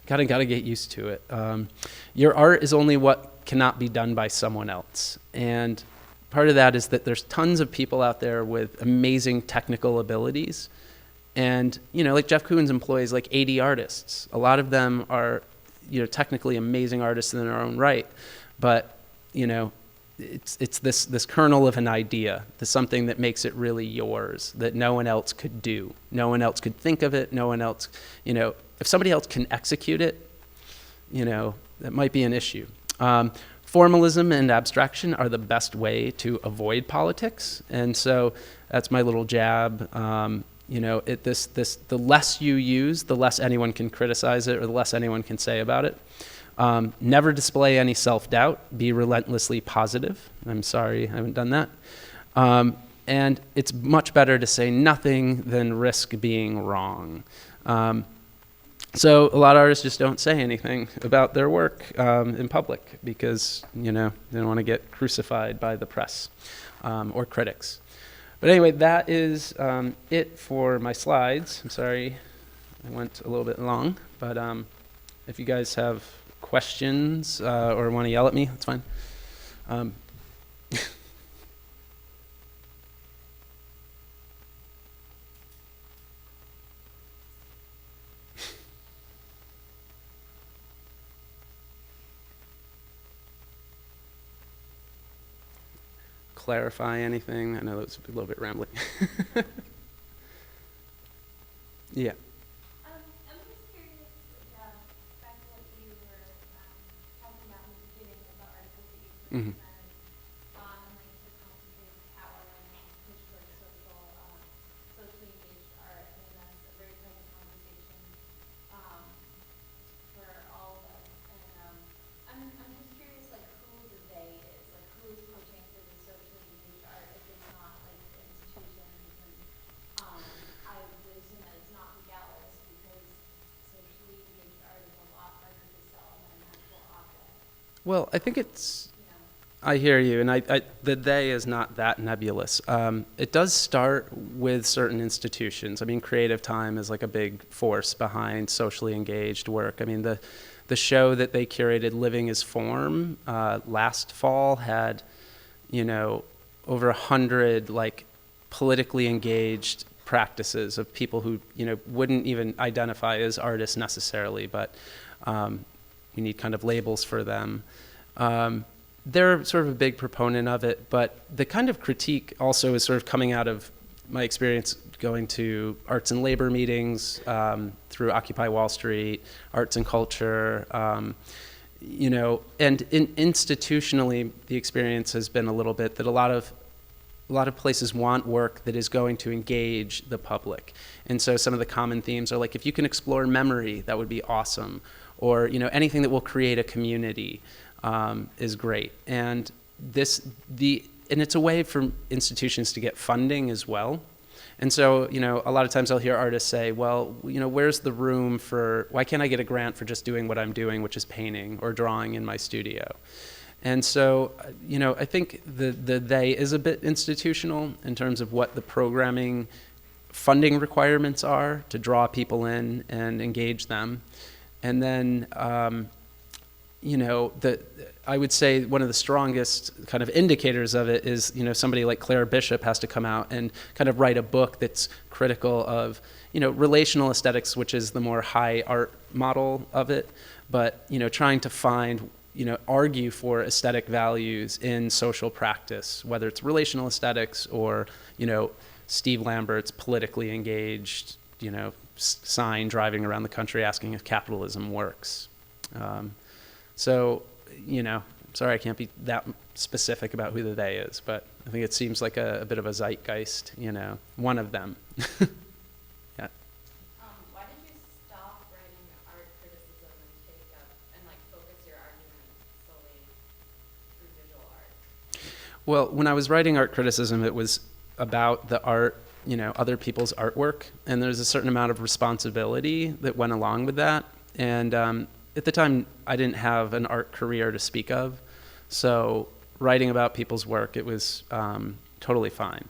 gotta get used to it. Your art is only what cannot be done by someone else. And part of that is that there's tons of people out there with amazing technical abilities. And, like Jeff Koons employs like 80 artists. A lot of them are, technically amazing artists in their own right. But, it's this kernel of an idea, something that makes it really yours, that no one else could do. No one else could think of it. No one else, if somebody else can execute it, that might be an issue. Formalism and abstraction are the best way to avoid politics, and so that's my little jab. The less you use, the less anyone can criticize it, or the less anyone can say about it. Never display any self-doubt. Be relentlessly positive. I'm sorry, I haven't done that. And it's much better to say nothing than risk being wrong. So a lot of artists just don't say anything about their work in public because, they don't want to get crucified by the press or critics. But anyway, that is it for my slides. I'm sorry I went a little bit long, but if you guys have questions or want to yell at me, that's fine. Clarify anything? I know that was a little bit rambling. Yeah. I'm just curious, back to what you were talking about in the beginning of the articles that you presented, on like the concentrated power and push towards socially engaged art. I mean, that's a very present conversation for all of us. And I'm just curious, like, who the they is, like, who is pushing for the socially engaged art if it's not like the institutions and I would assume that it's not the galleries because socially engaged art is a lot harder to sell than an actual object. Well, I think it's, I hear you, and the they is not that nebulous. It does start with certain institutions. I mean, Creative Time is like a big force behind socially engaged work. I mean, the show that they curated, Living as Form, last fall had, over 100 like politically engaged practices of people who, wouldn't even identify as artists necessarily, but we need kind of labels for them. They're sort of a big proponent of it, but the kind of critique also is sort of coming out of my experience going to arts and labor meetings through Occupy Wall Street, arts and culture, and institutionally the experience has been a little bit that a lot of places want work that is going to engage the public. And so some of the common themes are like, if you can explore memory, that would be awesome. or anything that will create a community is great. And it's a way for institutions to get funding as well. And so, a lot of times I'll hear artists say, well, where's the room why can't I get a grant for just doing what I'm doing, which is painting or drawing in my studio? And so, I think the they is a bit institutional in terms of what the programming funding requirements are to draw people in and engage them. And then, I would say one of the strongest kind of indicators of it is, somebody like Claire Bishop has to come out and kind of write a book that's critical of, relational aesthetics, which is the more high art model of it, but, trying to find, argue for aesthetic values in social practice, whether it's relational aesthetics or, Steve Lambert's politically engaged, sign driving around the country asking if capitalism works. So, sorry I can't be that specific about who the they is, but I think it seems like a bit of a zeitgeist, one of them. Yeah. Why did you stop writing art criticism and take up and focus your argument solely through visual art? Well, when I was writing art criticism, it was about the art, other people's artwork, and there's a certain amount of responsibility that went along with that. And at the time, I didn't have an art career to speak of, so writing about people's work, it was totally fine.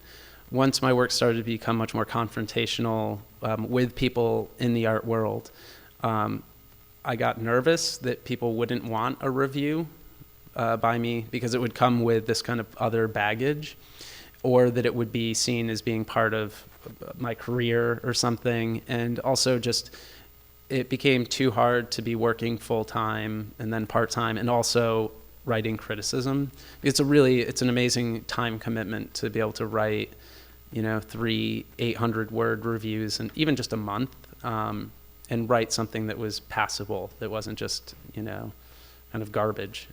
Once my work started to become much more confrontational with people in the art world, I got nervous that people wouldn't want a review by me because it would come with this kind of other baggage, or that it would be seen as being part of my career or something. And also just, it became too hard to be working full-time and then part-time and also writing criticism. It's an amazing time commitment to be able to write, 3 800-word reviews and even just a month, and write something that was passable, that wasn't just, kind of garbage.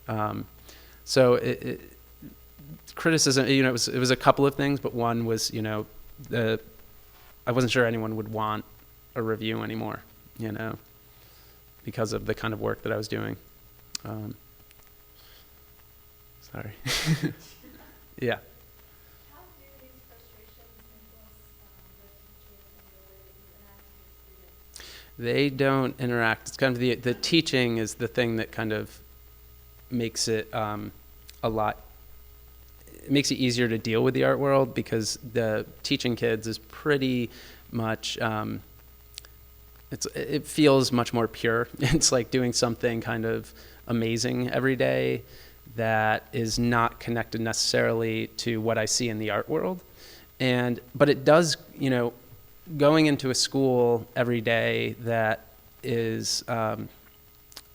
So criticism, it was a couple of things, but one was, I wasn't sure anyone would want a review anymore, because of the kind of work that I was doing. Sorry. Yeah. How do these frustrations influence the teaching and the way that you interact with students? They don't interact. It's kind of the teaching is the thing that kind of makes it it makes it easier to deal with the art world, because the teaching kids is pretty much, it feels much more pure. It's like doing something kind of amazing every day that is not connected necessarily to what I see in the art world. But it does, going into a school every day that is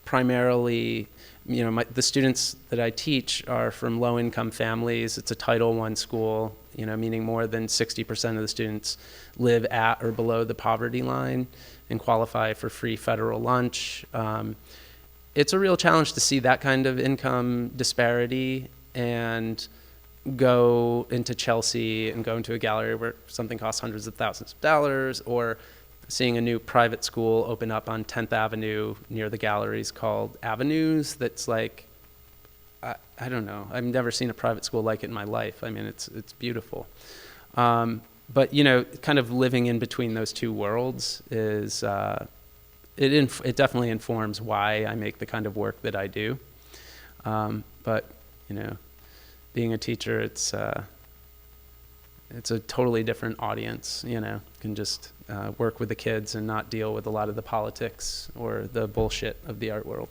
primarily, the students that I teach are from low-income families. It's a Title I school, meaning more than 60% of the students live at or below the poverty line and qualify for free federal lunch. It's a real challenge to see that kind of income disparity and go into Chelsea and go into a gallery where something costs hundreds of thousands of dollars, or seeing a new private school open up on 10th Avenue near the galleries called Avenues. That's like, I don't know. I've never seen a private school like it in my life. I mean, it's beautiful. But, kind of living in between those two worlds is, it definitely informs why I make the kind of work that I do. But, being a teacher, it's a totally different audience, can just work with the kids and not deal with a lot of the politics or the bullshit of the art world.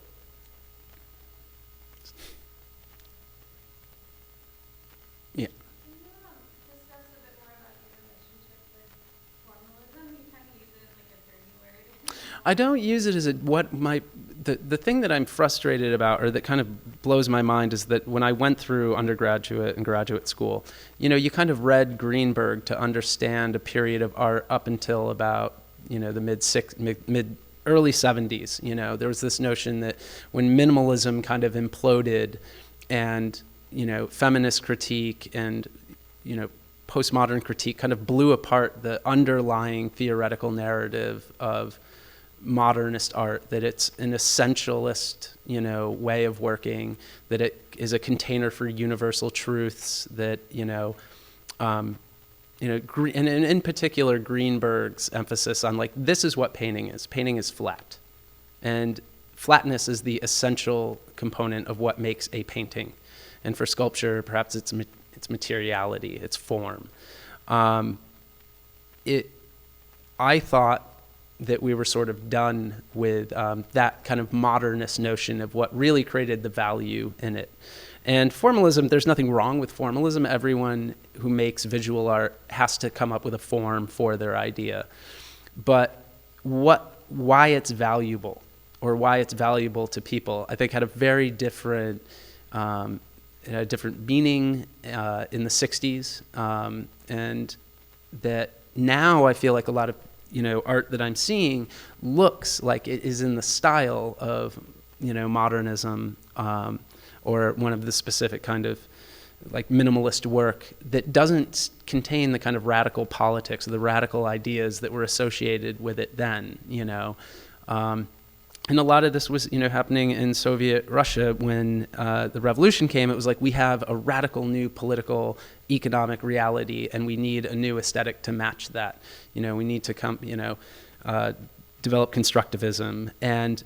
Yeah. Can you discuss a bit more about your relationship with formalism? You kind of use it as like a dirty word. I don't use it as the thing that I'm frustrated about, or that kind of blows my mind, is that when I went through undergraduate and graduate school, you kind of read Greenberg to understand a period of art up until about, the early 70s. There was this notion that when minimalism kind of imploded and, feminist critique and, postmodern critique kind of blew apart the underlying theoretical narrative of modernist art, that it's an essentialist, way of working, that it is a container for universal truths, that, and in particular, Greenberg's emphasis on, like, this is what painting is. Painting is flat. And flatness is the essential component of what makes a painting. And for sculpture, perhaps it's materiality, its form. I thought that we were sort of done with that kind of modernist notion of what really created the value in it. And formalism, there's nothing wrong with formalism. Everyone who makes visual art has to come up with a form for their idea. But why it's valuable, or why it's valuable to people, I think had a very different meaning in the 60s. And that now I feel like a lot of art that I'm seeing looks like it is in the style of modernism, or one of the specific kind of like minimalist work that doesn't contain the kind of radical politics, the radical ideas that were associated with it then. And a lot of this was, happening in Soviet Russia when the revolution came. It was like, we have a radical new political, economic reality, and we need a new aesthetic to match that. We need to develop constructivism. And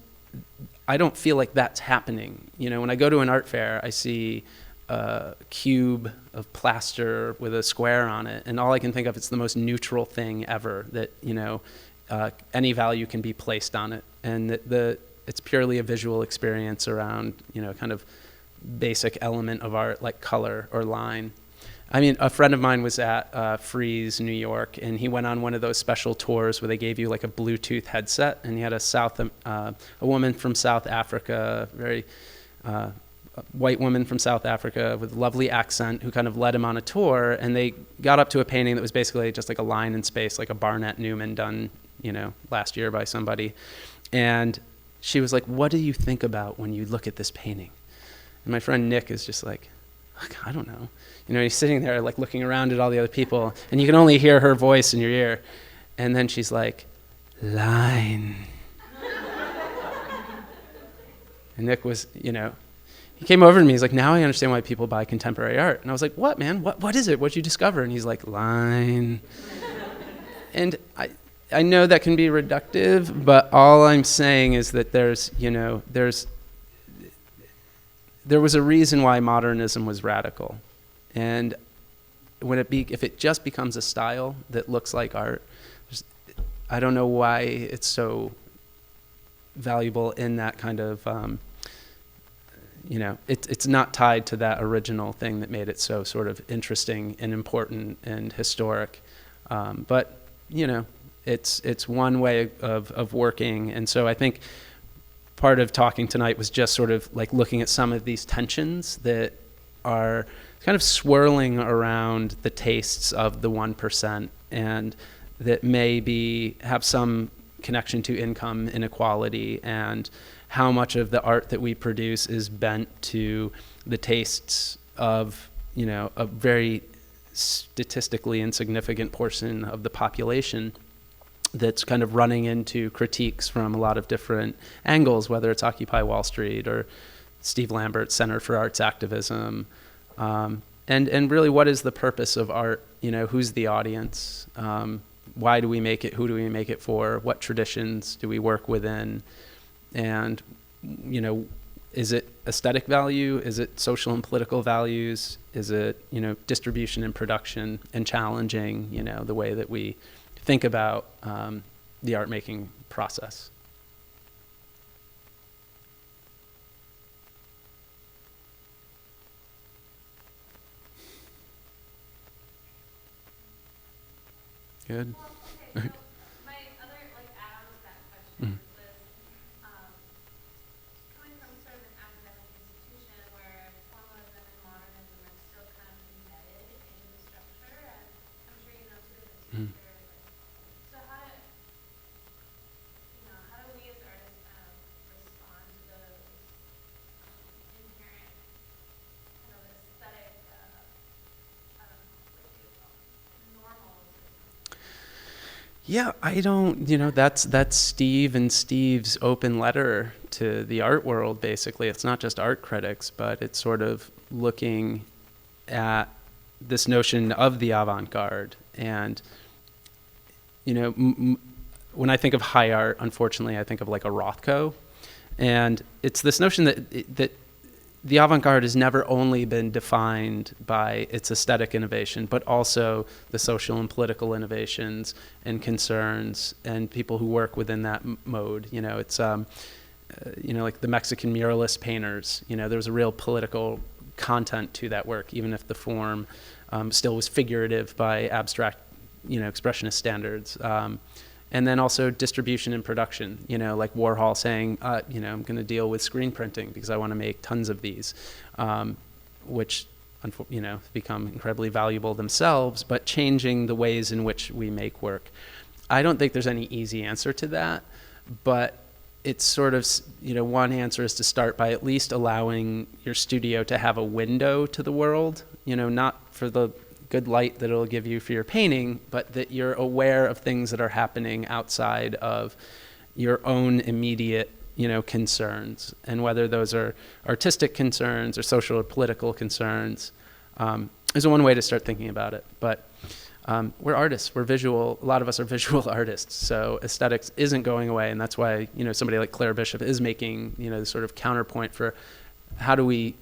I don't feel like that's happening. When I go to an art fair, I see a cube of plaster with a square on it, and all I can think of, it's the most neutral thing ever, that, any value can be placed on it. And that it's purely a visual experience around, kind of basic element of art, like color or line. I mean, a friend of mine was at Frieze, New York, and he went on one of those special tours where they gave you like a Bluetooth headset, and he had a woman from South Africa, very white woman from South Africa with a lovely accent, who kind of led him on a tour, and they got up to a painting that was basically just like a line in space, like a Barnett Newman done, last year by somebody. And she was like, "What do you think about when you look at this painting?" And my friend Nick is just like, "I don't know." He's sitting there like looking around at all the other people, and you can only hear her voice in your ear. And then she's like, "Line." And Nick was, he came over to me. He's like, "Now I understand why people buy contemporary art." And I was like, "What, man? What is it? What'd you discover?" And he's like, "Line." And I know that can be reductive, but all I'm saying is that there was a reason why modernism was radical. And if it just becomes a style that looks like art, I don't know why it's so valuable in that kind of, it's not tied to that original thing that made it so sort of interesting and important and historic. But, it's one way of working. And so I think part of talking tonight was just sort of like looking at some of these tensions that are kind of swirling around the tastes of the 1%, and that maybe have some connection to income inequality, and how much of the art that we produce is bent to the tastes of, a very statistically insignificant portion of the population, that's kind of running into critiques from a lot of different angles, whether it's Occupy Wall Street or Steve Lambert's Center for Arts Activism. And really, what is the purpose of art? Who's the audience? Why do we make it? Who do we make it for? What traditions do we work within? And, is it aesthetic value? Is it social and political values? Is it, distribution and production, and challenging, the way that we think about the art making process? Good. Well, okay, so my other add-on to that question was coming from sort of an academic institution where formalism and modernism are still kind of embedded into the structure, and I'm sure you know too as a teacher. So how do we as artists kind of respond to those inherent kind of aesthetic, I don't know, what do you call them, normals or something? Yeah, I don't, that's Steve and Steve's open letter to the art world, basically. It's not just art critics, but it's sort of looking at this notion of the avant-garde. And, when I think of high art, unfortunately, I think of like a Rothko. And it's this notion that the avant-garde has never only been defined by its aesthetic innovation, but also the social and political innovations and concerns and people who work within that mode. It's like the Mexican muralist painters. There's a real political content to that work, even if the form still was figurative by abstract, expressionist standards. And then also distribution and production, like Warhol saying, I'm going to deal with screen printing because I want to make tons of these, which, become incredibly valuable themselves, but changing the ways in which we make work. I don't think there's any easy answer to that, but it's sort of, one answer is to start by at least allowing your studio to have a window to the world, not for the good light that it'll give you for your painting, but that you're aware of things that are happening outside of your own immediate, concerns, and whether those are artistic concerns or social or political concerns, is one way to start thinking about it. But we're artists, we're visual, a lot of us are visual artists, so aesthetics isn't going away, and that's why, somebody like Claire Bishop is making, the sort of counterpoint for how do we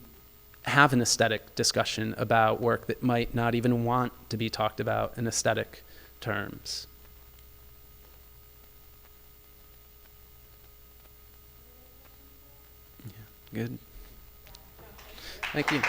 have an aesthetic discussion about work that might not even want to be talked about in aesthetic terms. Yeah, good. Thank you.